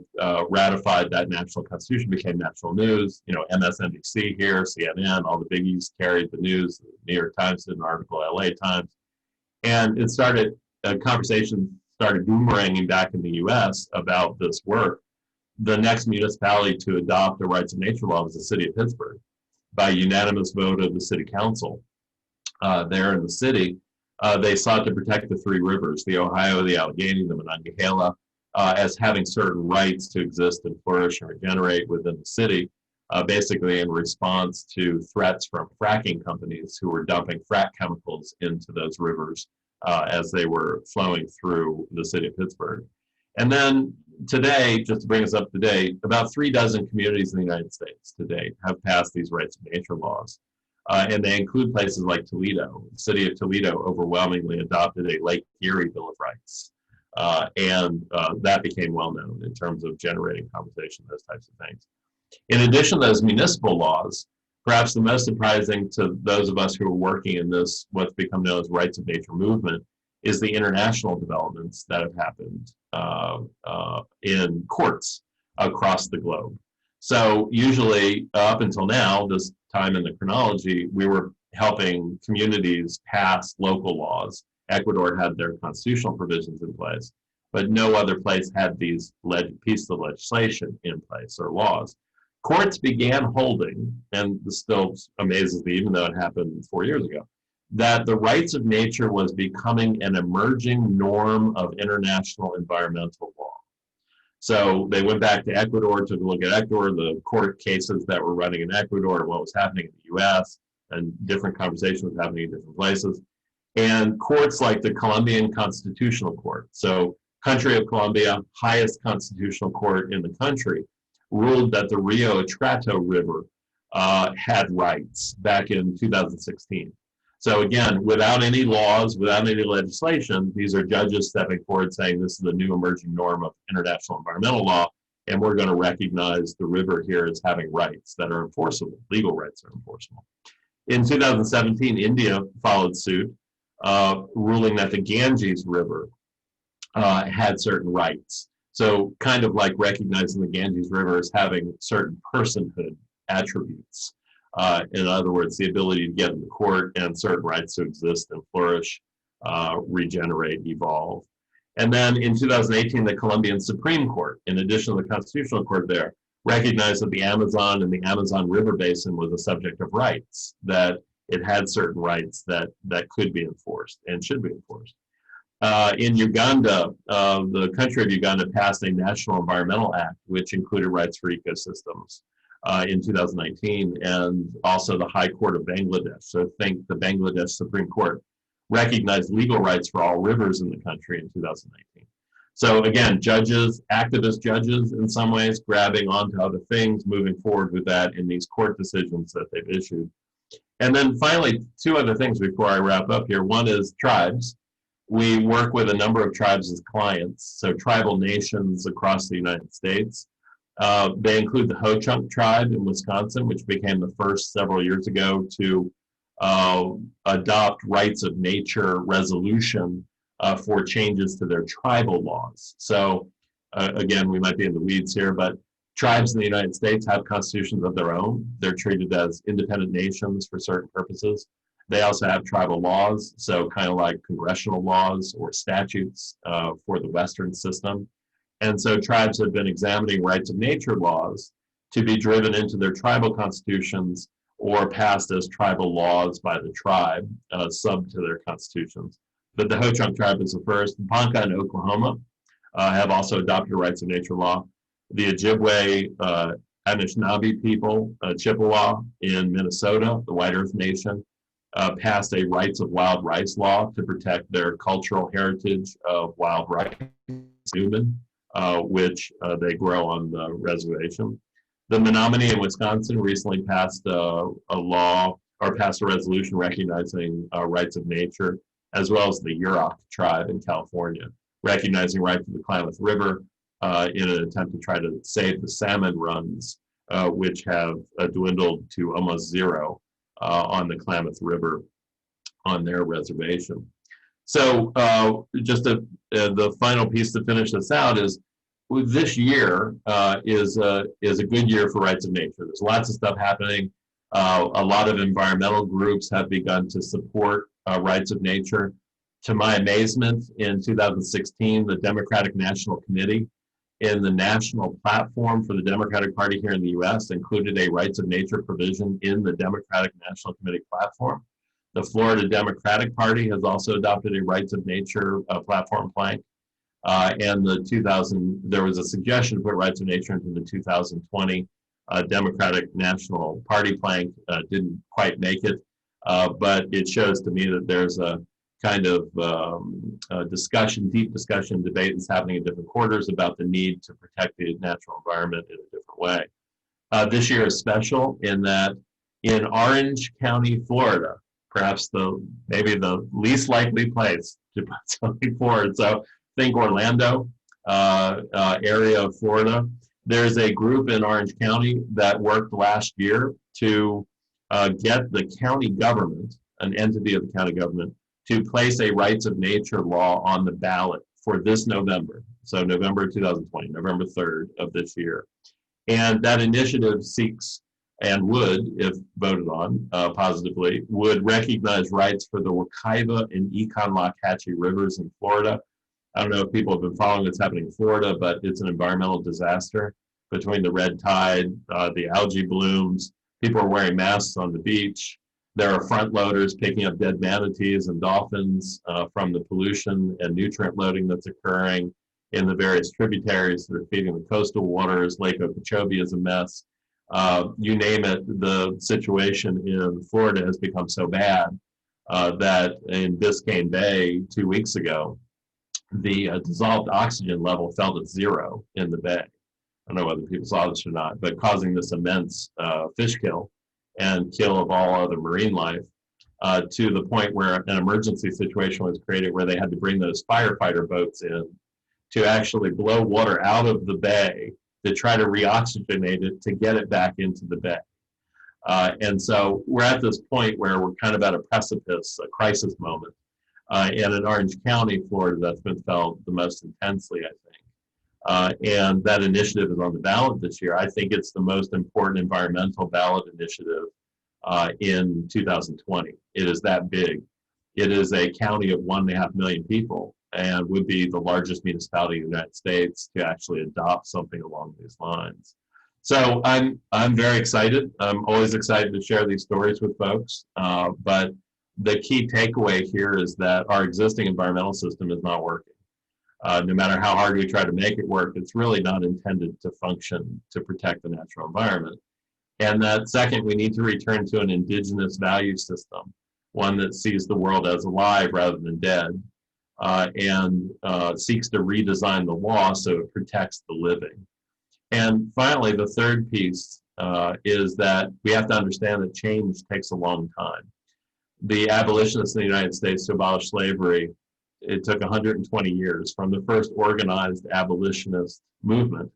C: ratified that national constitution, became national news, MSNBC here, CNN, all the biggies carried the news, the New York Times did an article, LA Times, and it started, conversation started boomeranging back in the US about this work. The next municipality to adopt a rights of nature law was the city of Pittsburgh. By unanimous vote of the city council there in the city, they sought to protect the three rivers, the Ohio, the Allegheny, the Monongahela, as having certain rights to exist and flourish and regenerate within the city, basically in response to threats from fracking companies who were dumping frack chemicals into those rivers as they were flowing through the city of Pittsburgh. And then today, just to bring us up to date, about 36 communities in the United States to date have passed these rights of nature laws. And they include places like Toledo. The city of Toledo overwhelmingly adopted a Lake Erie Bill of Rights That became well known in terms of generating conversation, those types of things. In addition to those municipal laws, perhaps the most surprising to those of us who are working in this, what's become known as rights of nature movement, is the international developments that have happened in courts across the globe. So usually up until now, this time in the chronology, we were helping communities pass local laws. Ecuador had their constitutional provisions in place, but no other place had these pieces of legislation in place or laws. Courts began holding, and this still amazes me, even though it happened 4 years ago, that the rights of nature was becoming an emerging norm of international environmental law. So they went back to Ecuador, took a look at Ecuador, the court cases that were running in Ecuador, and what was happening in the US, and different conversations happening in different places. And courts like the Colombian Constitutional Court, so country of Colombia, highest constitutional court in the country, ruled that the Rio Atrato River had rights back in 2016. So again, without any laws, without any legislation, these are judges stepping forward saying this is the new emerging norm of international environmental law, and we're going to recognize the river here as having rights that are enforceable, legal rights are enforceable. In 2017, India followed suit, ruling that the Ganges River had certain rights. So kind of like recognizing the Ganges River as having certain personhood attributes. In other words, the ability to get into court and certain rights to exist and flourish, regenerate, evolve. And then in 2018, the Colombian Supreme Court, in addition to the Constitutional Court there, recognized that the Amazon and the Amazon River Basin was a subject of rights, that it had certain rights that could be enforced and should be enforced. In Uganda, the country of Uganda passed a National Environmental Act, which included rights for ecosystems in 2019, and also the High Court of Bangladesh. So think the Bangladesh Supreme Court recognized legal rights for all rivers in the country in 2019. So again, judges, activist judges in some ways, grabbing onto other things, moving forward with that in these court decisions that they've issued. And then finally, two other things before I wrap up here. One is tribes. We work with a number of tribes as clients, so tribal nations across the United States. They include the Ho-Chunk tribe in Wisconsin, which became the first several years ago to adopt rights of nature resolution for changes to their tribal laws. So again, we might be in the weeds here, but tribes in the United States have constitutions of their own. They're treated as independent nations for certain purposes. They also have tribal laws, so kind of like congressional laws or statutes for the Western system. And so tribes have been examining rights of nature laws to be driven into their tribal constitutions or passed as tribal laws by the tribe, sub to their constitutions. But the Ho-Chunk tribe is the first. Ponca in Oklahoma have also adopted rights of nature law. The Ojibwe Anishinaabe people, Chippewa in Minnesota, the White Earth Nation, passed a rights of wild rice law to protect their cultural heritage of wild rice, which they grow on the reservation. The Menominee in Wisconsin recently passed a law or passed a resolution recognizing rights of nature, as well as the Yurok tribe in California, recognizing right to the Klamath River in an attempt to try to save the salmon runs, which have dwindled to almost zero on the Klamath River on their reservation. So just the final piece to finish this out is this year is a good year for rights of nature. There's lots of stuff happening. A lot of environmental groups have begun to support rights of nature. To my amazement, in 2016, the Democratic National Committee in the national platform for the Democratic Party here in the US included a rights of nature provision in the Democratic National Committee platform. The Florida Democratic Party has also adopted a rights of nature platform plank. And there was a suggestion to put rights of nature into the 2020 Democratic National Party plank. Didn't quite make it, but it shows to me that there's a kind of discussion, deep discussion, debate that's happening in different quarters about the need to protect the natural environment in a different way. This year is special in that in Orange County, Florida, perhaps maybe the least likely place to put something forward. So think Orlando area of Florida. There's a group in Orange County that worked last year to get the county government, an entity of the county government, to place a rights of nature law on the ballot for this November. So November 2020, November 3rd of this year. And that initiative seeks and would, if voted on positively, would recognize rights for the Wekiva and Econlockhatchee rivers in Florida. I don't know if people have been following what's happening in Florida, but it's an environmental disaster between the red tide, the algae blooms. People are wearing masks on the beach. There are front loaders picking up dead manatees and dolphins from the pollution and nutrient loading that's occurring in the various tributaries that are feeding the coastal waters. Lake Okeechobee is a mess. You name it, the situation in Florida has become so bad that in Biscayne Bay 2 weeks ago, the dissolved oxygen level fell to 0 in the bay. I don't know whether people saw this or not, but causing this immense fish kill and kill of all other marine life to the point where an emergency situation was created where they had to bring those firefighter boats in to actually blow water out of the bay to try to re-oxygenate it to get it back into the bay. And so we're at this point where we're kind of at a precipice, a crisis moment. And in Orange County, Florida, that's been felt the most intensely, I think. And that initiative is on the ballot this year. I think it's the most important environmental ballot initiative in 2020. It is that big. It is a county of 1.5 million people and would be the largest municipality in the United States to actually adopt something along these lines. So I'm very excited. I'm always excited to share these stories with folks. But the key takeaway here is that our existing environmental system is not working. No matter how hard we try to make it work, it's really not intended to function to protect the natural environment. And that second, we need to return to an indigenous value system, one that sees the world as alive rather than dead, and seeks to redesign the law so it protects the living. And finally, the third piece is that we have to understand that change takes a long time. The abolitionists in the United States to abolish slavery, it took 120 years from the first organized abolitionist movement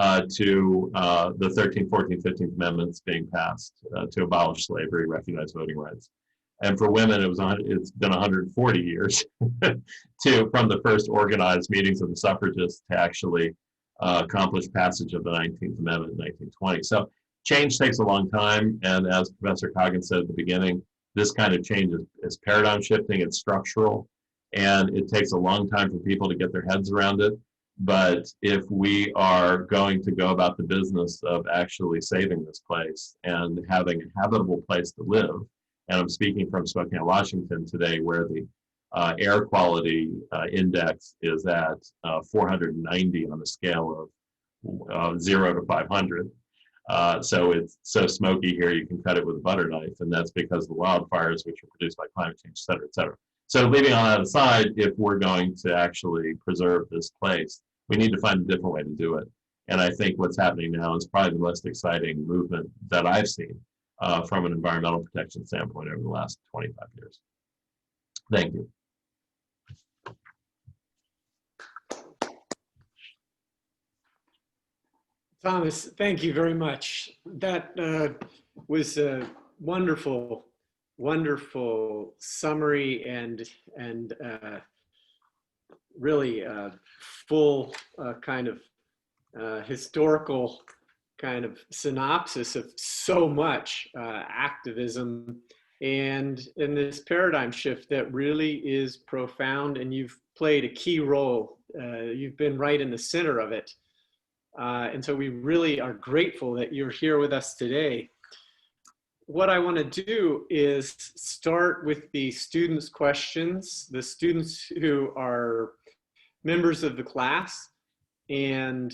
C: to the 13th, 14th, 15th Amendments being passed to abolish slavery, recognize voting rights. And for women, it's been 140 years from the first organized meetings of the suffragists to actually accomplish passage of the 19th Amendment in 1920. So change takes a long time. And as Professor Coggins said at the beginning, this kind of change is paradigm shifting, it's structural, and it takes a long time for people to get their heads around it. But if we are going to go about the business of actually saving this place and having a habitable place to live, and I'm speaking from Spokane, Washington today, where the air quality index is at 490 on a scale of 0 to 500. So it's so smoky here, you can cut it with a butter knife, and that's because of the wildfires, which are produced by climate change, et cetera, et cetera. So leaving all that aside, if we're going to actually preserve this place, we need to find a different way to do it. And I think what's happening now is probably the most exciting movement that I've seen from an environmental protection standpoint over the last 25 years. Thank you.
A: Thomas, thank you very much. That was a wonderful, wonderful summary and really full kind of historical kind of synopsis of so much activism and in this paradigm shift that really is profound, and you've played a key role. You've been right in the center of it. And so we really are grateful that you're here with us today. What I want to do is start with the students' questions, the students who are members of the class. And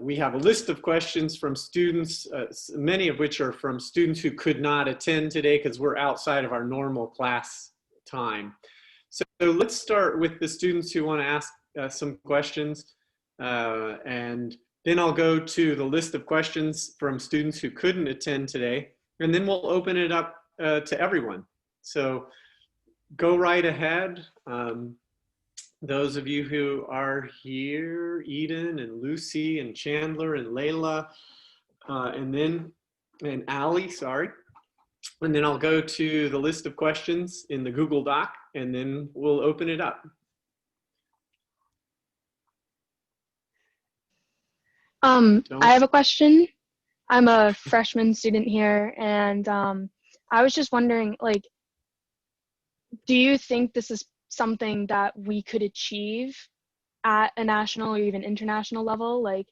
A: we have a list of questions from students, many of which are from students who could not attend today because we're outside of our normal class time. So let's start with the students who want to ask some questions. And then I'll go to the list of questions from students who couldn't attend today, and then we'll open it up to everyone. So go right ahead. those of you who are here, Eden and Lucy and Chandler and Layla, and Allie, sorry. And then I'll go to the list of questions in the Google Doc, and then we'll open it up.
D: I have a question. I'm a freshman student here, and I was just wondering, like, do you think this is something that we could achieve at a national or even international level? Like,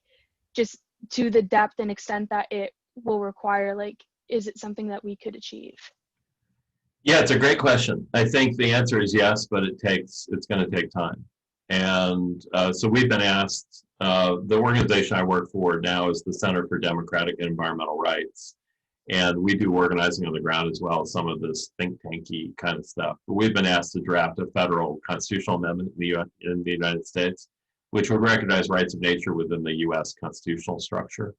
D: just to the depth and extent that it will require, like, is it something that we could achieve?
C: Yeah, it's a great question. I think the answer is yes, but it's going to take time. And so we've been asked, the organization I work for now is the Center for Democratic and Environmental Rights. And we do organizing on the ground as well as some of this think tanky kind of stuff. But we've been asked to draft a federal constitutional amendment in the United States, which would recognize rights of nature within the US constitutional structure.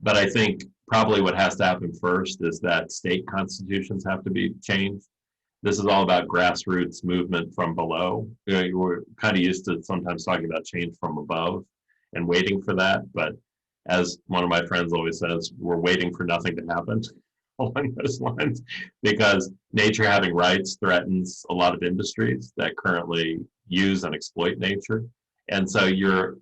C: But I think probably what has to happen first is that state constitutions have to be changed. This is all about grassroots movement from below. We're kind of used to sometimes talking about change from above and waiting for that. But as one of my friends always says, we're waiting for nothing to happen along those lines, because nature having rights threatens a lot of industries that currently use and exploit nature. And so you're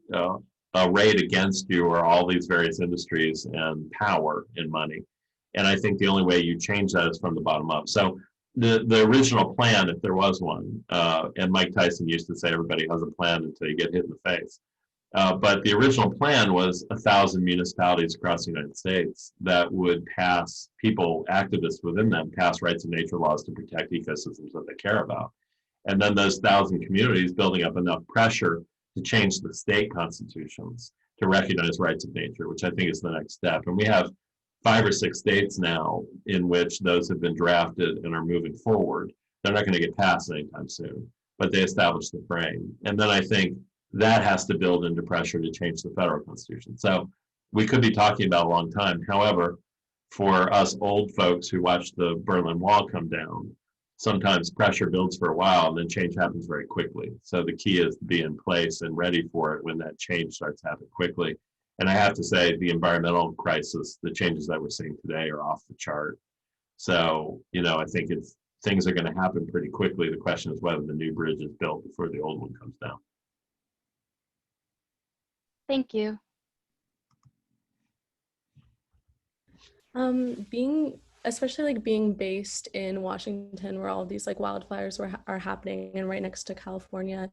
C: arrayed against you are all these various industries and power and money. And I think the only way you change that is from the bottom up. So the original plan, if there was one, and Mike Tyson used to say everybody has a plan until you get hit in the face. But the original plan was 1,000 municipalities across the United States that would pass, people, activists within them, pass rights of nature laws to protect ecosystems that they care about. And then those 1,000 communities building up enough pressure to change the state constitutions to recognize rights of nature, which I think is the next step. And we have 5 or 6 states now in which those have been drafted and are moving forward. They're not going to get passed anytime soon, but they established the frame. And then I think that has to build into pressure to change the federal constitution. So we could be talking about a long time. However, for us old folks who watched the Berlin Wall come down, sometimes pressure builds for a while and then change happens very quickly. So the key is to be in place and ready for it when that change starts happening quickly. And I have to say the environmental crisis, the changes that we're seeing today are off the chart. So, I think things are going to happen pretty quickly. The question is whether the new bridge is built before the old one comes down.
D: Thank you.
B: Especially being based in Washington, where all of these wildfires are happening, and right next to California,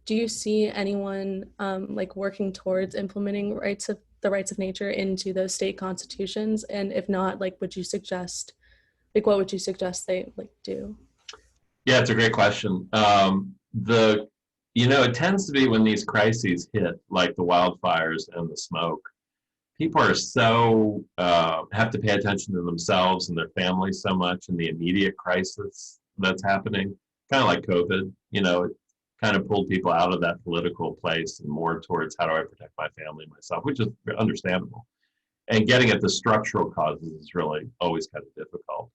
B: do you see anyone working towards implementing the rights of nature into those state constitutions? And if not, would you suggest, what would you suggest they do?
C: Yeah, it's a great question. It tends to be when these crises hit, like the wildfires and the smoke, people are so have to pay attention to themselves and their families so much in the immediate crisis that's happening, kind of like COVID. It kind of pulled people out of that political place and more towards how do I protect my family and myself, which is understandable. And getting at the structural causes is really always kind of difficult.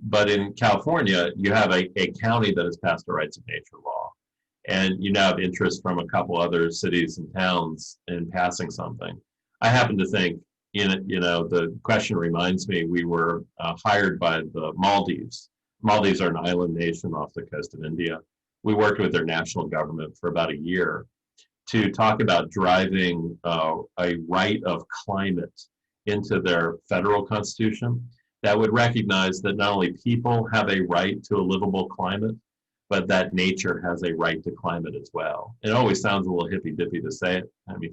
C: But in California, you have a county that has passed a rights of nature law, and you now have interest from a couple other cities and towns in passing something. I happen to think, the question reminds me, we were hired by the Maldives. Maldives are an island nation off the coast of India. We worked with their national government for about a year to talk about driving a right of climate into their federal constitution that would recognize that not only people have a right to a livable climate, but that nature has a right to climate as well. It always sounds a little hippy-dippy to say it. I mean,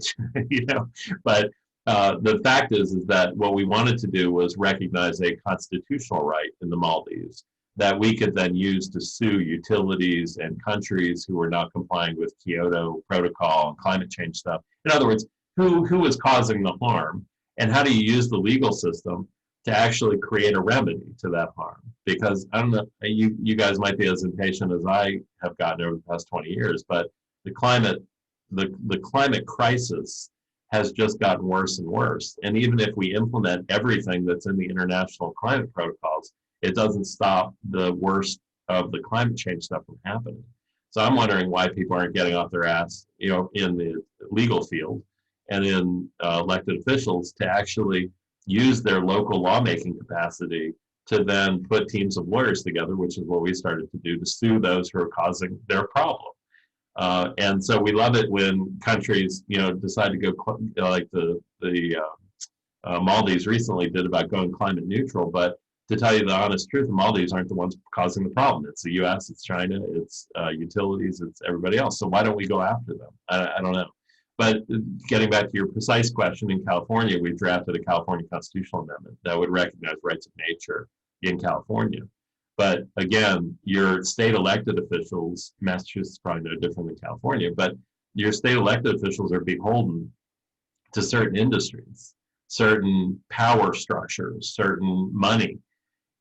C: but the fact is that what we wanted to do was recognize a constitutional right in the Maldives that we could then use to sue utilities and countries who were not complying with Kyoto Protocol and climate change stuff. In other words, who is causing the harm, and how do you use the legal system to actually create a remedy to that harm? Because I don't know, you guys might be as impatient as I have gotten over the past 20 years, but the climate crisis has just gotten worse and worse. And even if we implement everything that's in the international climate protocols, it doesn't stop the worst of the climate change stuff from happening. So I'm wondering why people aren't getting off their ass, you know, in the legal field and in elected officials to actually use their local lawmaking capacity to then put teams of lawyers together, which is what we started to do, to sue those who are causing their problem. And so we love it when countries, you know, decide to go like the Maldives recently did about going climate neutral. But to tell you the honest truth, the Maldives aren't the ones causing the problem. It's the U.S., it's China, it's utilities, it's everybody else. So why don't we go after them? I don't know. But getting back to your precise question, in California, we drafted a California constitutional amendment that would recognize rights of nature in California. But again, your state elected officials, Massachusetts is probably no different than California, but your state elected officials are beholden to certain industries, certain power structures, certain money.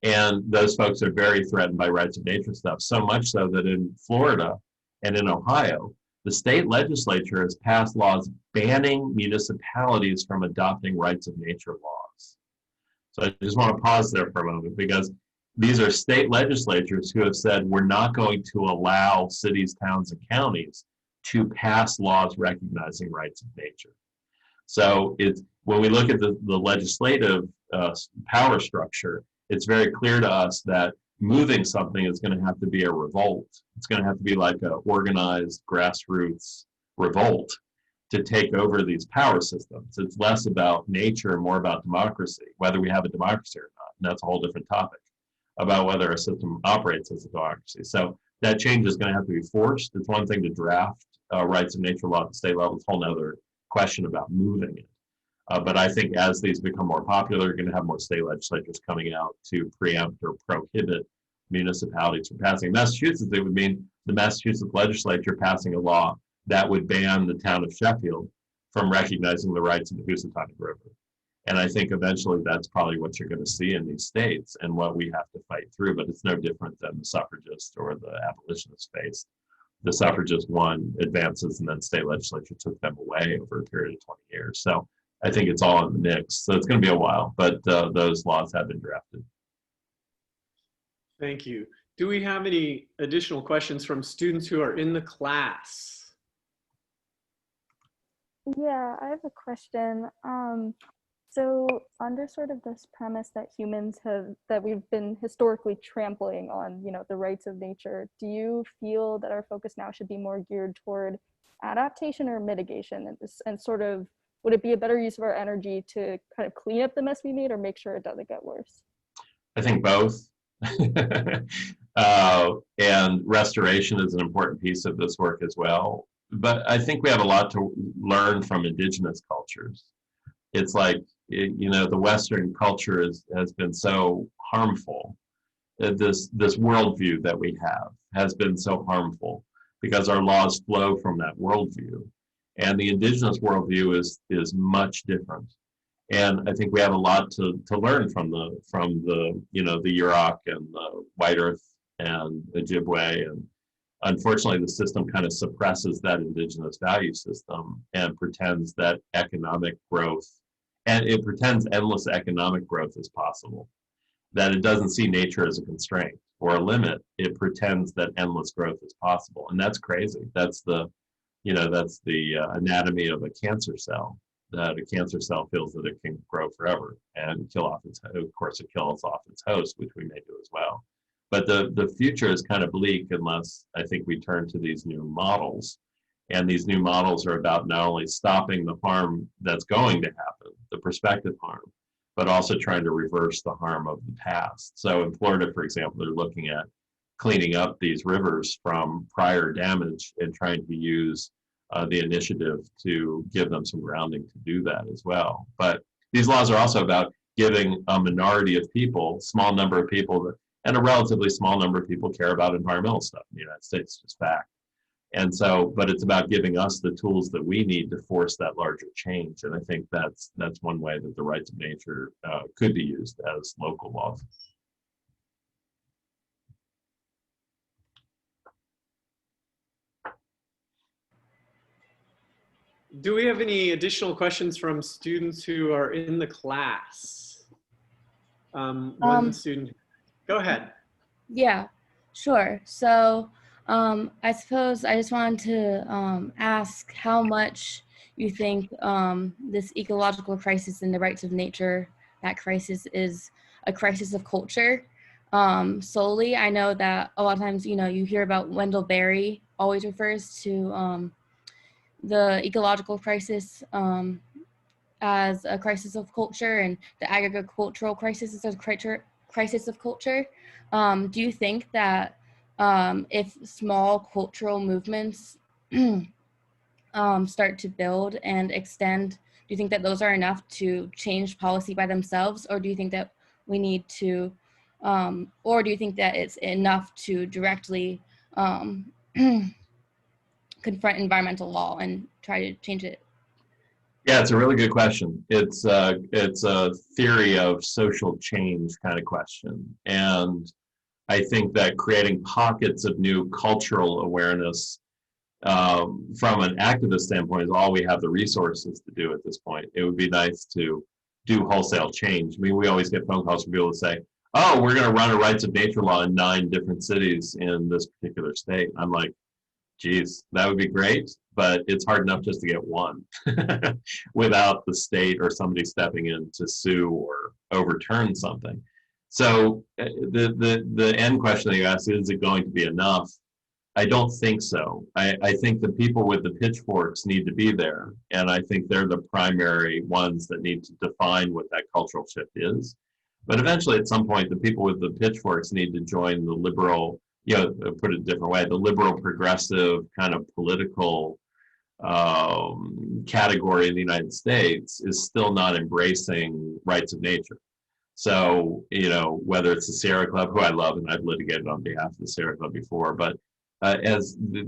C: And those folks are very threatened by rights of nature stuff, so much so that in Florida and in Ohio, the state legislature has passed laws banning municipalities from adopting rights of nature laws. So I just want to pause there for a moment, because these are state legislatures who have said we're not going to allow cities, towns, and counties to pass laws recognizing rights of nature. So it's, when we look at the legislative power structure, it's very clear to us that moving something is going to have to be a revolt. It's going to have to be like an organized grassroots revolt to take over these power systems. It's less about nature and more about democracy, whether we have a democracy or not. And that's a whole different topic about whether a system operates as a democracy. So that change is going to have to be forced. It's one thing to draft rights of nature law at the state level. It's a whole other question about moving it. But I think as these become more popular, you're going to have more state legislatures coming out to preempt or prohibit municipalities from passing. In Massachusetts, it would mean the Massachusetts legislature passing a law that would ban the town of Sheffield from recognizing the rights of the Housatonic River. And I think eventually that's probably what you're going to see in these states and what we have to fight through. But it's no different than the suffragists or the abolitionists faced. The suffragists won advances, and then state legislature took them away over a period of 20 years. So I think it's all in the mix. So it's going to be a while, but those laws have been drafted.
A: Thank you. Do we have any additional questions from students who are in the class?
E: Yeah, I have a question. So under sort of this premise that we've been historically trampling on, you know, the rights of nature, do you feel that our focus now should be more geared toward adaptation or mitigation? And sort of, would it be a better use of our energy to kind of clean up the mess we made or make sure it doesn't get worse?
C: I think both. And restoration is an important piece of this work as well. But I think we have a lot to learn from indigenous cultures. It's like, you know, the Western culture has been so harmful. This worldview that we have has been so harmful because our laws flow from that worldview. And the indigenous worldview is much different. And I think we have a lot to learn from the you know, the Yurok and the White Earth and Ojibwe. And unfortunately, the system kind of suppresses that indigenous value system and pretends that economic growth, and it pretends endless economic growth is possible, that it doesn't see nature as a constraint or a limit. It pretends that endless growth is possible. And that's crazy. That's the, you know, that's the anatomy of a cancer cell, that a cancer cell feels that it can grow forever and kill off its, of course, it kills off its host, which we may do as well. But the future is kind of bleak unless I think we turn to these new models. And these new models are about not only stopping the harm that's going to happen, the prospective harm, but also trying to reverse the harm of the past. So in Florida, for example, they're looking at cleaning up these rivers from prior damage and trying to use the initiative to give them some grounding to do that as well. But these laws are also about giving a minority of people, small number of people, and a relatively small number of people care about environmental stuff in the United States, just fact. And so, but it's about giving us the tools that we need to force that larger change. And I think that's one way that the rights of nature could be used as local laws.
A: Do we have any additional questions from students who are in the class? One student, go ahead.
F: Yeah, sure. So I suppose I just wanted to ask how much you think this ecological crisis and the rights of nature, that crisis is a crisis of culture. Solely, I know that a lot of times, you know, you hear about Wendell Berry always refers to the ecological crisis as a crisis of culture, and the agricultural crisis is a crisis of culture. Do you think that if small cultural movements start to build and extend, do you think that those are enough to change policy by themselves, or do you think that we need to, or do you think that it's enough to directly confront environmental law and try to change it?
C: Yeah, it's a really good question. It's a theory of social change kind of question. And I think that creating pockets of new cultural awareness from an activist standpoint is all we have the resources to do at this point. It would be nice to do wholesale change. I mean, we always get phone calls from people that say, oh, we're going to run a rights of nature law in 9 different cities in this particular state. I'm like, geez, that would be great, but it's hard enough just to get one without the state or somebody stepping in to sue or overturn something. So the end question that you asked, is it going to be enough? I don't think so. I think the people with the pitchforks need to be there, and I think they're the primary ones that need to define what that cultural shift is. But eventually, at some point, the people with the pitchforks need to join the liberal, you know, put it a different way, the liberal progressive kind of political category in the United States is still not embracing rights of nature. So, you know, whether it's the Sierra Club, who I love, and I've litigated on behalf of the Sierra Club before, but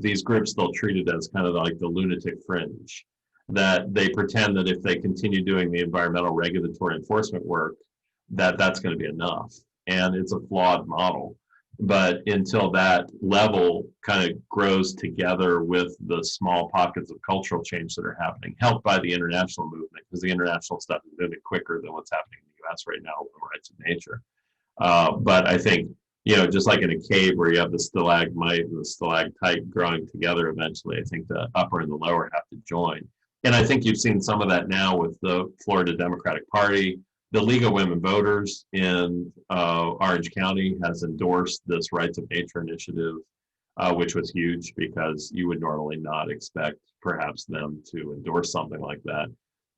C: these groups still treat it as kind of like the lunatic fringe, that they pretend that if they continue doing the environmental regulatory enforcement work, that's going to be enough. And it's a flawed model. But until that level kind of grows together with the small pockets of cultural change that are happening, helped by the international movement, because the international stuff is moving quicker than what's happening in the US right now with the rights of nature. But I think, you know, just like in a cave where you have the stalagmite and the stalactite growing together eventually, I think the upper and the lower have to join. And I think you've seen some of that now with the Florida Democratic Party. The League of Women Voters in Orange County has endorsed this Rights of Nature initiative, which was huge because you would normally not expect perhaps them to endorse something like that.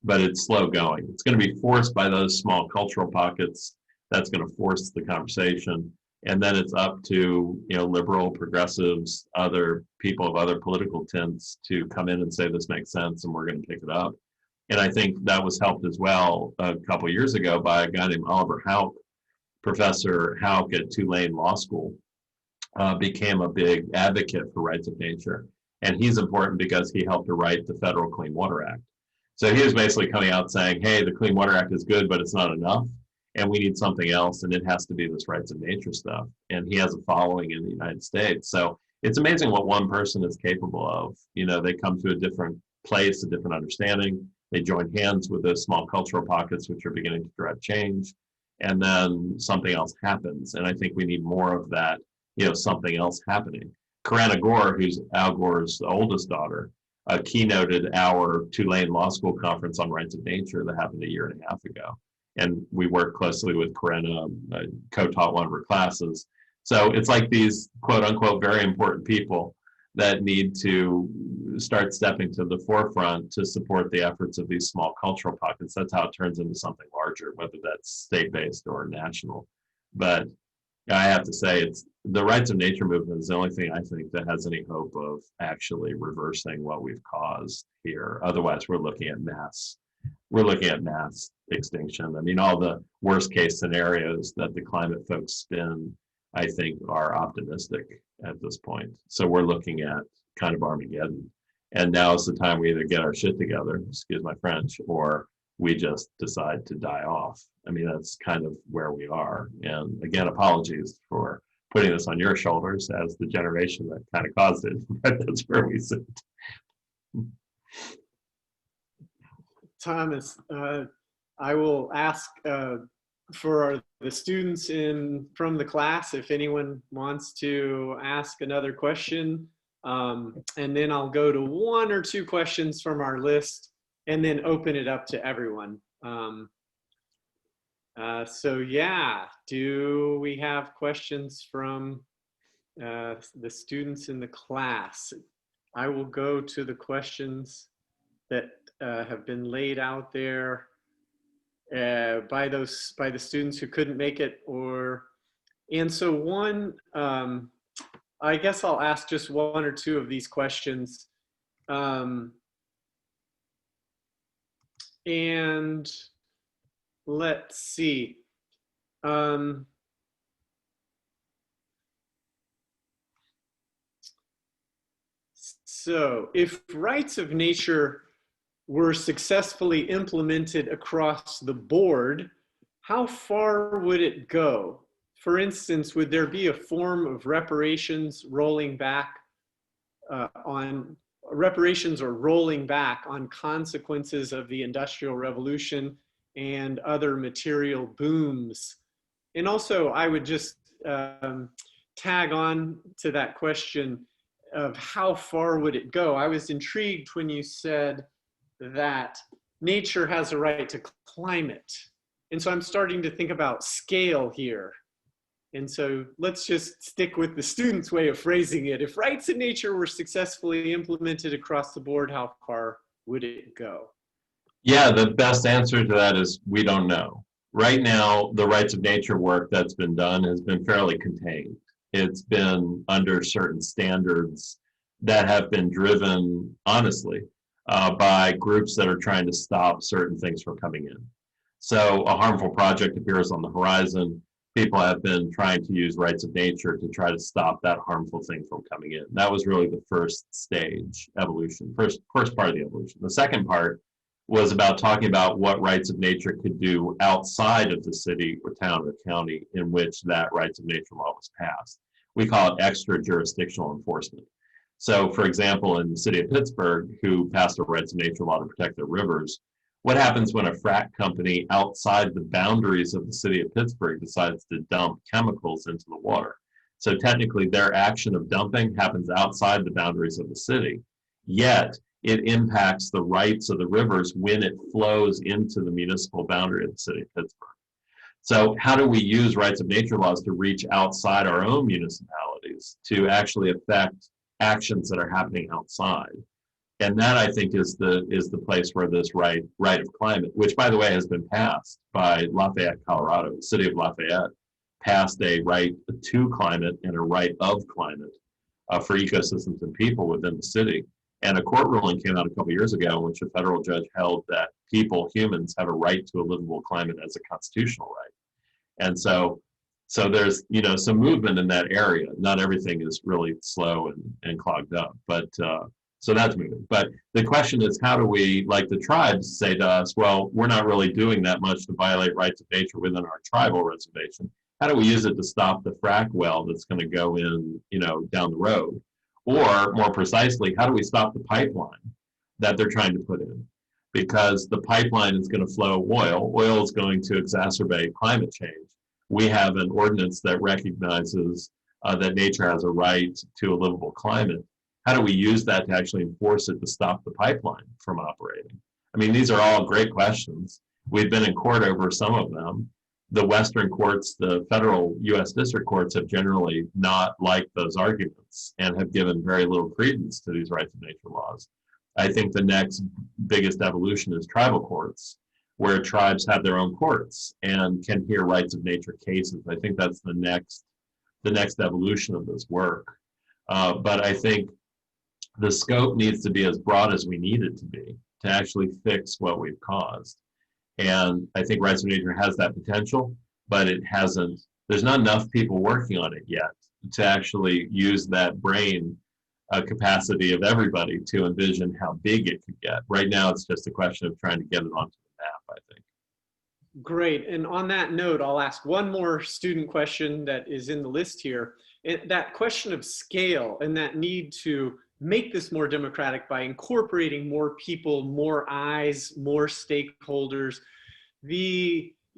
C: But it's slow going. It's going to be forced by those small cultural pockets. That's going to force the conversation. And then it's up to, you know, liberal, progressives, other people of other political tints to come in and say this makes sense and we're going to pick it up. And I think that was helped as well a couple of years ago by a guy named Oliver Houck. Professor Houck at Tulane Law School became a big advocate for rights of nature. And he's important because he helped to write the Federal Clean Water Act. So he was basically coming out saying, hey, the Clean Water Act is good, but it's not enough. And we need something else, and it has to be this rights of nature stuff. And he has a following in the United States. So it's amazing what one person is capable of. You know, they come to a different place, a different understanding. They join hands with those small cultural pockets, which are beginning to drive change. And then something else happens. And I think we need more of that, you know, something else happening. Corinna Gore, who's Al Gore's oldest daughter, keynoted our Tulane Law School conference on rights of nature that happened 1.5 years ago. And we worked closely with Corinna, co-taught one of her classes. So it's like these quote unquote very important people that need to start stepping to the forefront to support the efforts of these small cultural pockets. That's how it turns into something larger, whether that's state-based or national. But I have to say, it's the rights of nature movement is the only thing I think that has any hope of actually reversing what we've caused here. Otherwise, we're looking at mass extinction. I mean, all the worst case scenarios that the climate folks spin, I think, are optimistic at this point. So we're looking at kind of Armageddon. And now is the time we either get our shit together, excuse my French, or we just decide to die off. I mean, that's kind of where we are. And again, apologies for putting this on your shoulders as the generation that kind of caused it, but that's where we sit.
A: Thomas, I will ask the students from the class, if anyone wants to ask another question. And then I'll go to 1 or 2 questions from our list and then open it up to everyone. So yeah, do we have questions from the students in the class? I will go to the questions that have been laid out there by the students who couldn't make it, and so one, I guess I'll ask just 1 or 2 of these questions. And let's see. So if rights of nature were successfully implemented across the board, how far would it go? For instance, would there be a form of reparations rolling back on consequences of the Industrial Revolution and other material booms? And also, I would just tag on to that question of how far would it go. I was intrigued when you said that nature has a right to climate. And so I'm starting to think about scale here. And so let's just stick with the students' way of phrasing it. If rights of nature were successfully implemented across the board, how far would it go?
C: Yeah, the best answer to that is we don't know. Right now, the rights of nature work that's been done has been fairly contained. It's been under certain standards that have been driven, honestly, by groups that are trying to stop certain things from coming in. So a harmful project appears on the horizon. People have been trying to use rights of nature to try to stop that harmful thing from coming in. That was really the first stage evolution, first part of the evolution. The second part was about talking about what rights of nature could do outside of the city or town or county in which that rights of nature law was passed. We call it extra jurisdictional enforcement. So for example, in the city of Pittsburgh, who passed a rights of nature law to protect their rivers, what happens when a frack company outside the boundaries of the city of Pittsburgh decides to dump chemicals into the water? So technically their action of dumping happens outside the boundaries of the city, yet it impacts the rights of the rivers when it flows into the municipal boundary of the city of Pittsburgh. So how do we use rights of nature laws to reach outside our own municipalities to actually affect actions that are happening outside? And that, I think, is the place where this right of climate, which, by the way, has been passed by Lafayette, Colorado. The city of Lafayette passed a right to climate and a right of climate for ecosystems and people within the city. And a court ruling came out a couple years ago in which a federal judge held that humans, have a right to a livable climate as a constitutional right. And so there's, some movement in that area. Not everything is really slow and clogged up, but so that's moving. But the question is, how do we, like the tribes, say to us, well, we're not really doing that much to violate rights of nature within our tribal reservation. How do we use it to stop the frack well that's going to go in, down the road? Or more precisely, how do we stop the pipeline that they're trying to put in? Because the pipeline is going to flow oil. Oil is going to exacerbate climate change. We have an ordinance that recognizes that nature has a right to a livable climate. How do we use that to actually enforce it to stop the pipeline from operating? I mean, these are all great questions. We've been in court over some of them. The Western courts, the federal U.S. district courts, have generally not liked those arguments and have given very little credence to these rights of nature laws. I think the next biggest evolution is tribal courts, where tribes have their own courts and can hear rights of nature cases. I think that's the next evolution of this work. But I think the scope needs to be as broad as we need it to be to actually fix what we've caused. And I think rights of nature has that potential, but it hasn't, there's not enough people working on it yet to actually use that brain capacity of everybody to envision how big it could get. Right now, it's just a question of trying to get it onto the map, I think.
A: Great. And on that note, I'll ask one more student question that is in the list here. That question of scale and that need to make this more democratic by incorporating more people, more eyes, more stakeholders.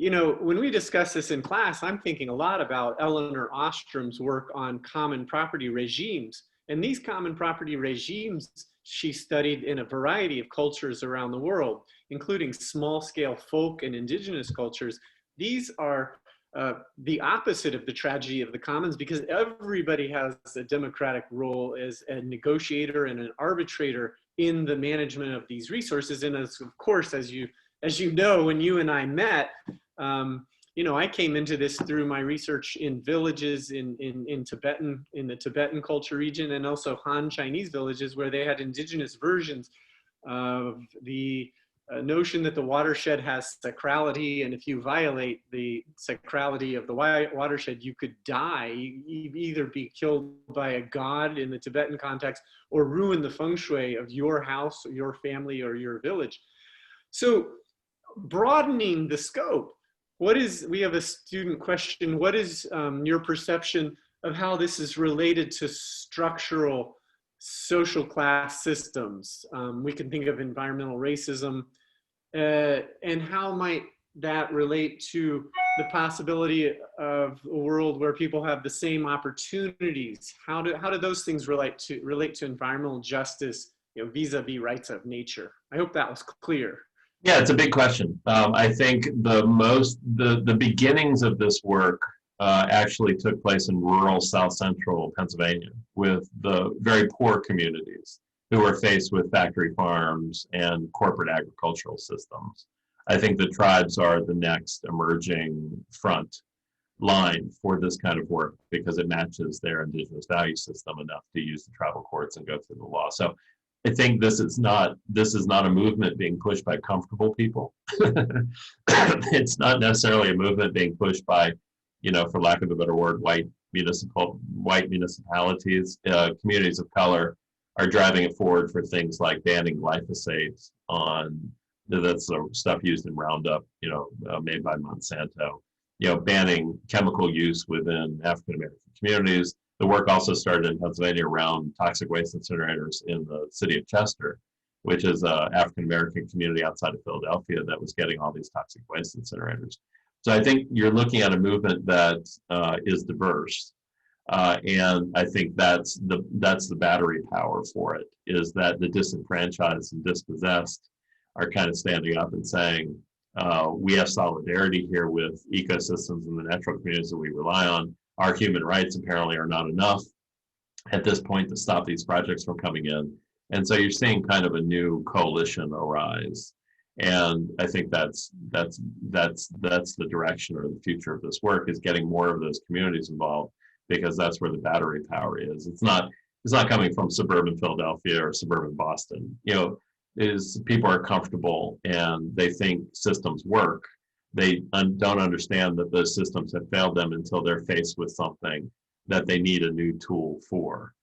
A: you know, when we discuss this in class, I'm thinking a lot about Eleanor Ostrom's work on common property regimes. And these common property regimes she studied in a variety of cultures around the world, including small-scale folk and indigenous cultures. These are the opposite of the tragedy of the commons, because everybody has a democratic role as a negotiator and an arbitrator in the management of these resources. And as, of course, as you know, when you and I met, you know, I came into this through my research in villages in the Tibetan culture region, and also Han Chinese villages where they had indigenous versions of the notion that the watershed has sacrality, and if you violate the sacrality of the watershed, you could die. You either be killed by a god in the Tibetan context, or ruin the feng shui of your house, or your family, or your village. So broadening the scope, we have a student question, what is your perception of how this is related to structural social class systems? We can think of environmental racism, and how might that relate to the possibility of a world where people have the same opportunities? How do those things relate to environmental justice, you know, vis-a-vis rights of nature? I hope that was clear.
C: Yeah, it's a big question. I think the beginnings of this work actually took place in rural South Central Pennsylvania with the very poor communities who were faced with factory farms and corporate agricultural systems. I think the tribes are the next emerging front line for this kind of work because it matches their indigenous value system enough to use the tribal courts and go through the law. So I think this is not a movement being pushed by comfortable people. It's not necessarily a movement being pushed by, you know, for lack of a better word, white municipalities. Communities of color are driving it forward for things like banning glyphosate that's the stuff used in Roundup, you know, made by Monsanto. You know, banning chemical use within African American communities. The work also started in Pennsylvania around toxic waste incinerators in the city of Chester, which is an African-American community outside of Philadelphia that was getting all these toxic waste incinerators. So I think you're looking at a movement that is diverse. And I think that's the battery power for it, is that the disenfranchised and dispossessed are kind of standing up and saying, we have solidarity here with ecosystems and the natural communities that we rely on. Our human rights apparently are not enough at this point to stop these projects from coming in. And so you're seeing kind of a new coalition arise. And I think that's the direction or the future of this work, is getting more of those communities involved, because that's where the battery power is. It's not coming from suburban Philadelphia or suburban Boston. You know, people are comfortable and they think systems work. They don't understand that those systems have failed them until they're faced with something that they need a new tool for.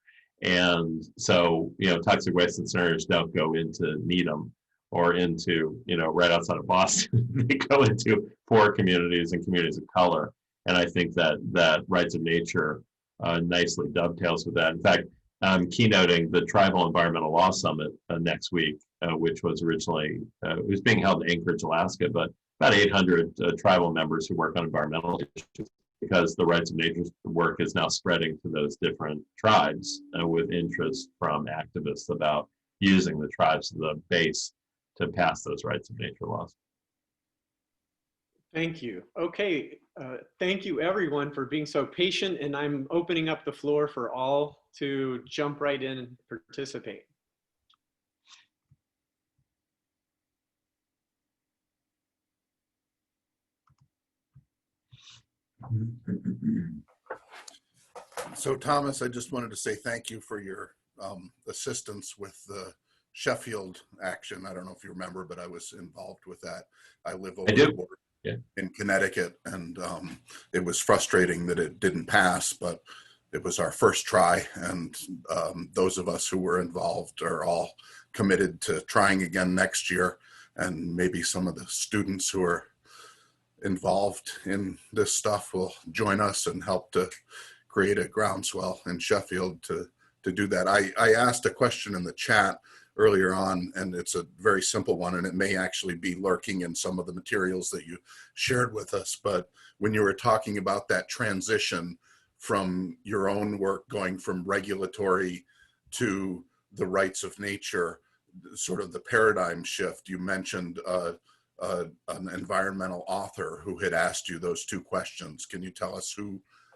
C: And so, you know, toxic waste incinerators don't go into Needham or into, you know, right outside of Boston. They go into poor communities and communities of color. And I think that rights of nature nicely dovetails with that. In fact, I'm keynoting the Tribal Environmental Law Summit next week, which was originally, it was being held in Anchorage, Alaska, but about 800 tribal members who work on environmental issues, because the rights of nature work is now spreading to those different tribes with interest from activists about using the tribes as the base to pass those rights of nature laws.
A: Thank you. Okay, thank you everyone for being so patient, and I'm opening up the floor for all to jump right in and participate.
G: So Thomas, I just wanted to say thank you for your assistance with the Sheffield action. I don't know if you remember, but I was involved with that. I live over the border in Connecticut, and it was frustrating that it didn't pass, but it was our first try, and those of us who were involved are all committed to trying again next year, and maybe some of the students who are involved in this stuff will join us and help to create a groundswell in Sheffield to do that. I asked a question in the chat earlier on, and it's a very simple one, and it may actually be lurking in some of the materials that you shared with us. But when you were talking about that transition from your own work going from regulatory to the rights of nature, sort of the paradigm shift, you mentioned an environmental author who had asked you those two questions. Can you tell us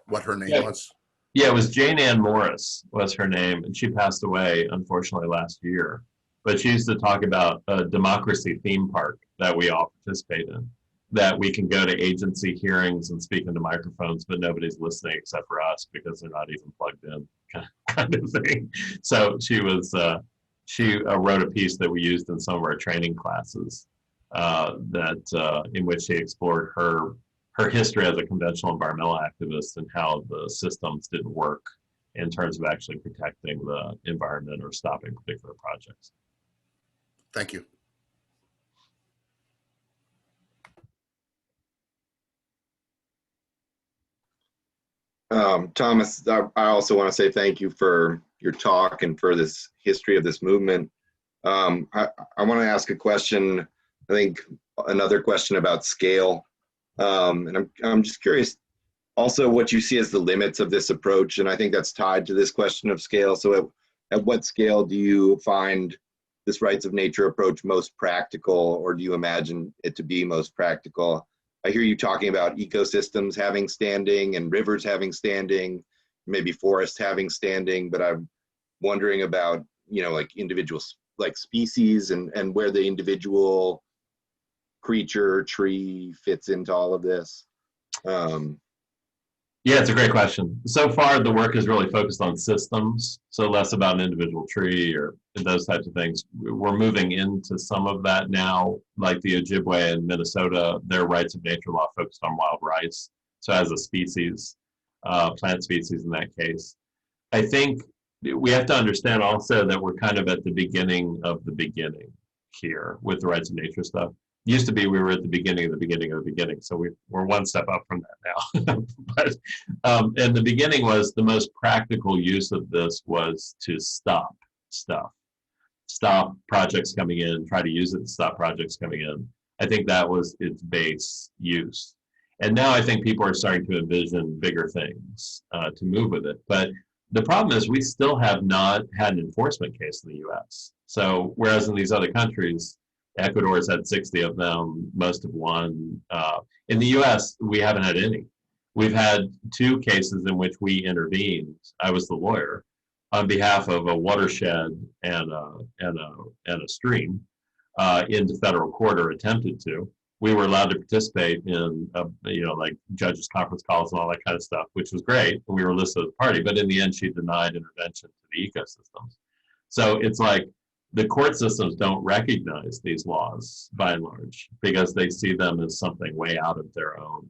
G: what her name was?
C: Yeah, it was Jane Ann Morris was her name, and she passed away, unfortunately, last year. But she used to talk about a democracy theme park that we all participate in, that we can go to agency hearings and speak into microphones, but nobody's listening except for us because they're not even plugged in, kind of thing. So she wrote a piece that we used in some of our training classes in which she explored her history as a conventional environmental activist and how the systems didn't work in terms of actually protecting the environment or stopping particular projects.
G: Thank you.
H: Thomas, I also want to say thank you for your talk and for this history of this movement. I want to ask a question, I think another question about scale. And I'm just curious also what you see as the limits of this approach. And I think that's tied to this question of scale. So at what scale do you find this rights of nature approach most practical, or do you imagine it to be most practical? I hear you talking about ecosystems having standing and rivers having standing, maybe forests having standing, but I'm wondering about, like individuals, like species and where the individual creature, tree fits into all of this.
C: Yeah, it's a great question. So far, the work is really focused on systems, so less about an individual tree or those types of things. We're moving into some of that now, like the Ojibwe in Minnesota, their rights of nature law focused on wild rice, so as a species, plant species in that case. I think we have to understand also that we're kind of at the beginning of the beginning here with the rights of nature stuff. Used to be we were at the beginning of the beginning of the beginning, so we're one step up from that now. But and the beginning was the most practical use of this was to stop stuff, stop projects coming in, try to use it to stop projects coming in. I think that was its base use. And now I think people are starting to envision bigger things to move with it. But the problem is we still have not had an enforcement case in the US. So whereas in these other countries, Ecuador's had 60 of them, most have won. In the US, we haven't had any. We've had 2 cases in which we intervened. I was the lawyer on behalf of a watershed and a stream into federal court, or attempted to. We were allowed to participate in, like judges' conference calls and all that kind of stuff, which was great. And we were listed as a party, but in the end, she denied intervention to the ecosystems. So it's like, the court systems don't recognize these laws by and large because they see them as something way out of their own.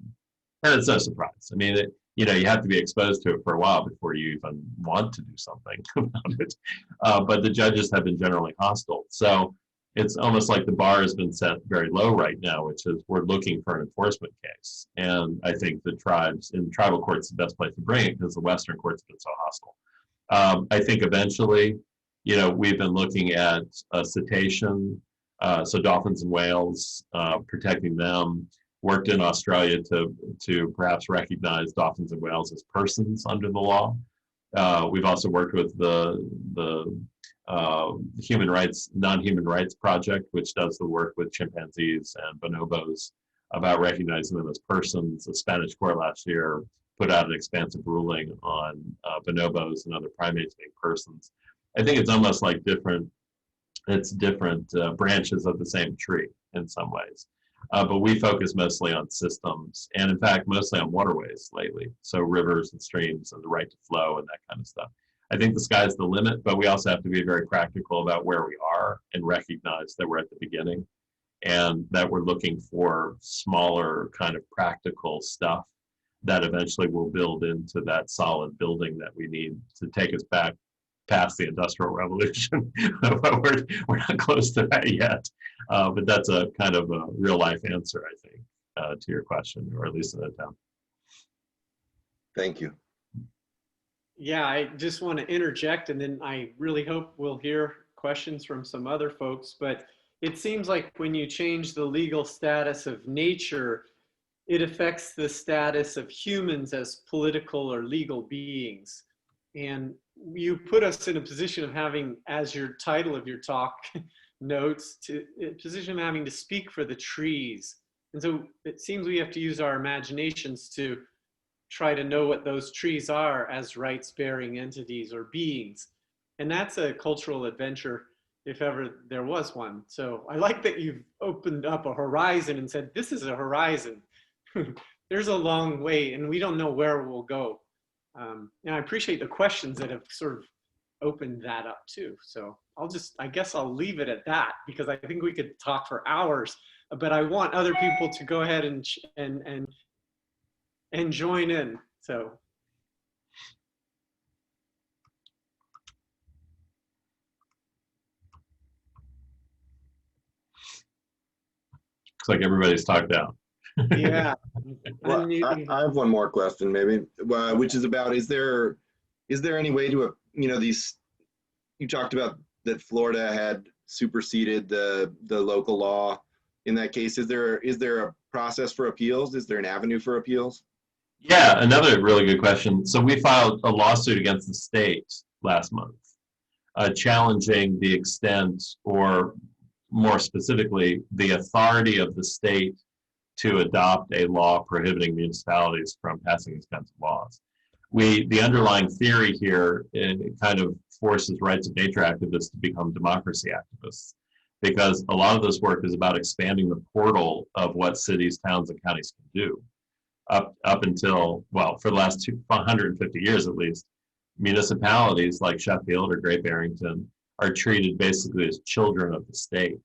C: And it's no surprise. I mean, you have to be exposed to it for a while before you even want to do something about it. But the judges have been generally hostile. So it's almost like the bar has been set very low right now, which is we're looking for an enforcement case. And I think the tribes, in tribal courts, the best place to bring it because the Western courts have been so hostile. I think eventually, we've been looking at cetacean, so dolphins and whales, protecting them. Worked in Australia to perhaps recognize dolphins and whales as persons under the law. We've also worked with the Human Rights, Non-Human Rights Project, which does the work with chimpanzees and bonobos about recognizing them as persons. The Spanish court last year put out an expansive ruling on bonobos and other primates being persons. I think it's almost like different branches of the same tree in some ways. But we focus mostly on systems, and in fact, mostly on waterways lately. So rivers and streams and the right to flow and that kind of stuff. I think the sky's the limit, but we also have to be very practical about where we are and recognize that we're at the beginning and that we're looking for smaller kind of practical stuff that eventually will build into that solid building that we need to take us back past the Industrial Revolution. But we're not close to that yet. But that's a kind of a real life answer, I think, to your question, or at least an attempt.
H: Thank you.
A: Yeah, I just want to interject, and then I really hope we'll hear questions from some other folks, but it seems like when you change the legal status of nature, it affects the status of humans as political or legal beings. And you put us in a position of having, as your title of your talk notes, to a position of having to speak for the trees. And so it seems we have to use our imaginations to try to know what those trees are as rights-bearing entities or beings. And that's a cultural adventure, if ever there was one. So I like that you've opened up a horizon and said, this is a horizon. There's a long way and we don't know where we'll go. And I appreciate the questions that have sort of opened that up too. So I guess I'll leave it at that, because I think we could talk for hours, but I want other people to go ahead and join in. So.
C: Looks like everybody's talked out.
A: Yeah.
H: Well, I have one more question, maybe, which is about: is there any way to, these? You talked about that Florida had superseded the local law. In that case, is there a process for appeals? Is there an avenue for appeals?
C: Yeah, another really good question. So we filed a lawsuit against the state last month, challenging the extent, or more specifically, the authority of the state to adopt a law prohibiting municipalities from passing these kinds of laws. The underlying theory here, it kind of forces rights of nature activists to become democracy activists, because a lot of this work is about expanding the portal of what cities, towns, and counties can do. Up until, well, for the last 150 years at least, municipalities like Sheffield or Great Barrington are treated basically as children of the state.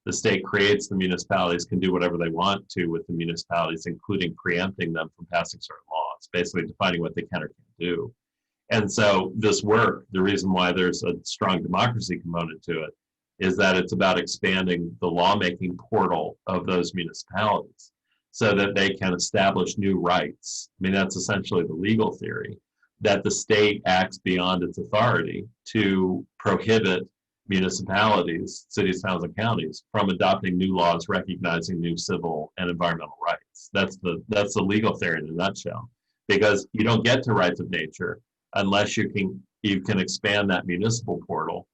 C: The state creates the municipalities, can do whatever they want to with the municipalities, including preempting them from passing certain laws, basically defining what they can or can't do. And so this work, the reason why there's a strong democracy component to it, is that it's about expanding the lawmaking portal of those municipalities so that they can establish new rights. I mean, that's essentially the legal theory, that the state acts beyond its authority to prohibit municipalities, cities, towns, and counties from adopting new laws recognizing new civil and environmental rights. That's the legal theory in a nutshell, because you don't get to rights of nature unless you can expand that municipal portal,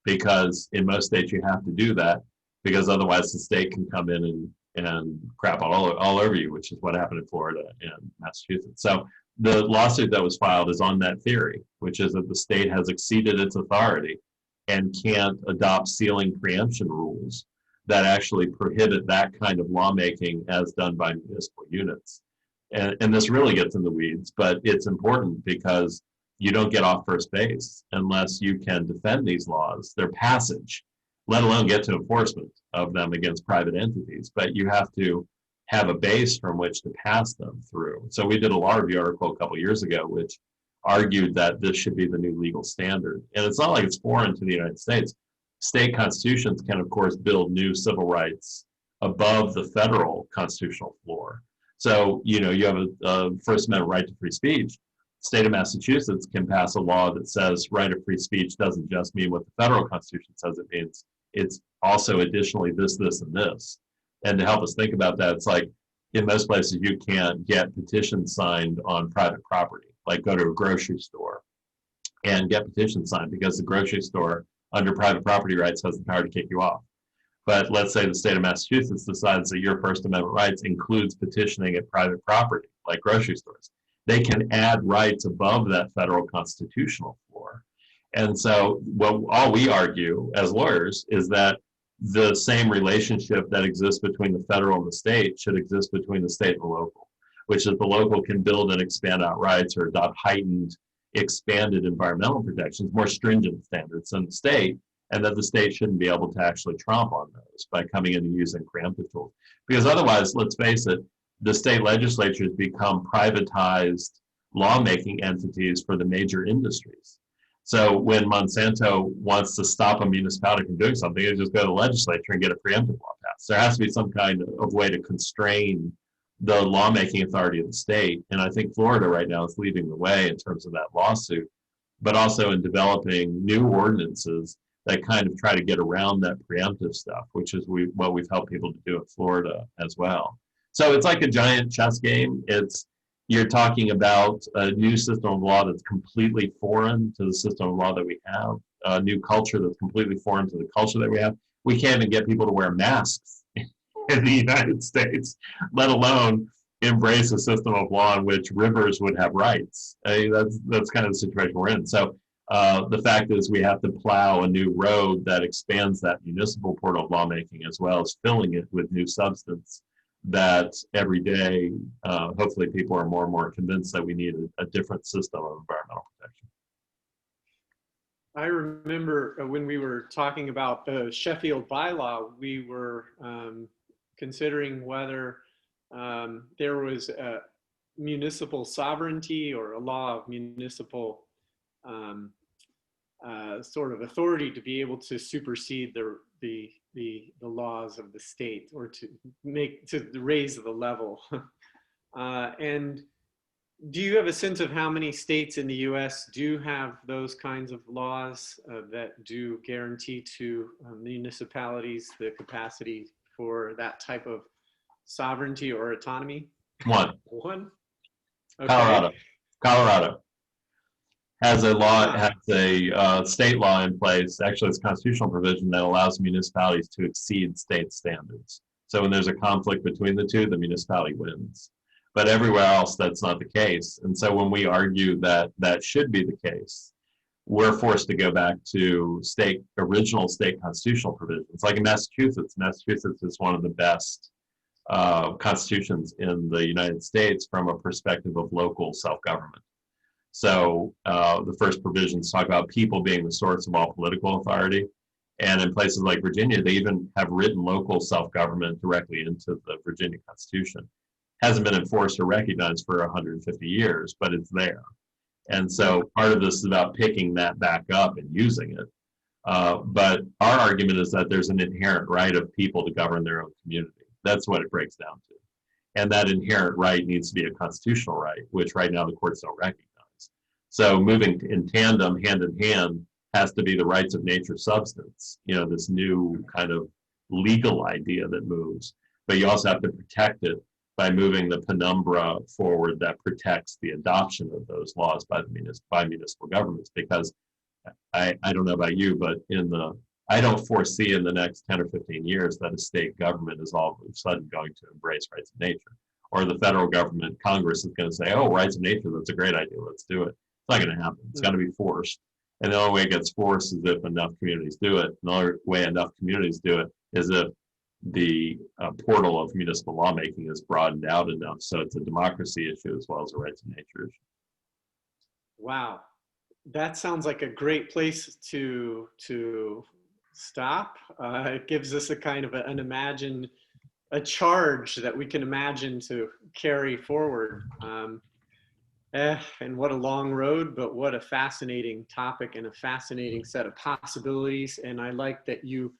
C: because in most states you have to do that, because otherwise the state can come in and crap all over you, which is what happened in Florida and Massachusetts. So the lawsuit that was filed is on that theory, which is that the state has exceeded its authority and can't adopt ceiling preemption rules that actually prohibit that kind of lawmaking as done by municipal units. And this really gets in the weeds, but it's important because you don't get off first base unless you can defend these laws, their passage, let alone get to enforcement of them against private entities. But you have to have a base from which to pass them through. So we did a law review article a couple of years ago, which argued that this should be the new legal standard. And it's not like it's foreign to the United States. State constitutions can, of course, build new civil rights above the federal constitutional floor. So, you have a First Amendment right to free speech. The state of Massachusetts can pass a law that says right of free speech doesn't just mean what the federal constitution says it means. It's also additionally this, this, and this. And to help us think about that, it's like in most places you can't get petitions signed on private property. Like go to a grocery store and get petitions signed, because the grocery store under private property rights has the power to kick you off. But let's say the state of Massachusetts decides that your First Amendment rights includes petitioning at private property, like grocery stores. They can add rights above that federal constitutional floor. And so all we argue as lawyers is that the same relationship that exists between the federal and the state should exist between the state and the local, which is the local can build and expand out rights or adopt heightened, expanded environmental protections, more stringent standards than the state, and that the state shouldn't be able to actually tromp on those by coming in and using preemptive tools. Because otherwise, let's face it, the state legislatures become privatized lawmaking entities for the major industries. So when Monsanto wants to stop a municipality from doing something, they just go to the legislature and get a preemptive law passed. There has to be some kind of way to constrain the lawmaking authority of the state. And I think Florida right now is leading the way in terms of that lawsuit, but also in developing new ordinances that kind of try to get around that preemptive stuff, which is what we've helped people to do in Florida as well. So it's like a giant chess game. You're talking about a new system of law that's completely foreign to the system of law that we have, a new culture that's completely foreign to the culture that we have. We can't even get people to wear masks in the United States, let alone embrace a system of law in which rivers would have rights. That's kind of the situation we're in. So the fact is we have to plow a new road that expands that municipal portal of lawmaking, as well as filling it with new substance that every day, hopefully people are more and more convinced that we need a different system of environmental protection.
A: I remember when we were talking about the Sheffield bylaw, we were considering whether there was a municipal sovereignty or a law of municipal sort of authority to be able to supersede the laws of the state, or to raise the level. And do you have a sense of how many states in the US do have those kinds of laws that do guarantee to municipalities the capacity for that type of sovereignty or autonomy?
C: One.
A: Okay.
C: Colorado has a law, has a state law in place. Actually, it's a constitutional provision that allows municipalities to exceed state standards. So when there's a conflict between the two, the municipality wins. But everywhere else, that's not the case. And so when we argue that that should be the case, we're forced to go back to original state constitutional provisions. Like in Massachusetts, Massachusetts is one of the best constitutions in the United States from a perspective of local self-government. So the first provisions talk about people being the source of all political authority. And in places like Virginia, they even have written local self-government directly into the Virginia Constitution. Hasn't been enforced or recognized for 150 years, but it's there. And so part of this is about picking that back up and using it. But our argument is that there's an inherent right of people to govern their own community. That's what it breaks down to. And that inherent right needs to be a constitutional right, which right now the courts don't recognize. So moving in tandem, hand in hand, has to be the rights of nature substance, this new kind of legal idea that moves. But you also have to protect it by moving the penumbra forward that protects the adoption of those laws by municipal governments. Because I don't know about you, but I don't foresee in the next 10 or 15 years that a state government is all of a sudden going to embrace rights of nature. Or the federal government, Congress is going to say, oh, rights of nature, that's a great idea, let's do it. It's not going to happen. It's got to be forced. And the only way it gets forced is if enough communities do it. The only way enough communities do it is if the portal of municipal lawmaking is broadened out enough. So it's a democracy issue as well as a rights of nature issue.
A: Wow. That sounds like a great place to stop. It gives us a kind of a charge that we can imagine to carry forward. And what a long road, but what a fascinating topic and a fascinating set of possibilities. And I like that you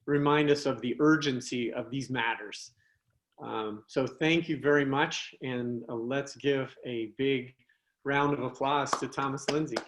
A: remind us of the urgency of these matters. So thank you very much. And let's give a big round of applause to Thomas Linzey.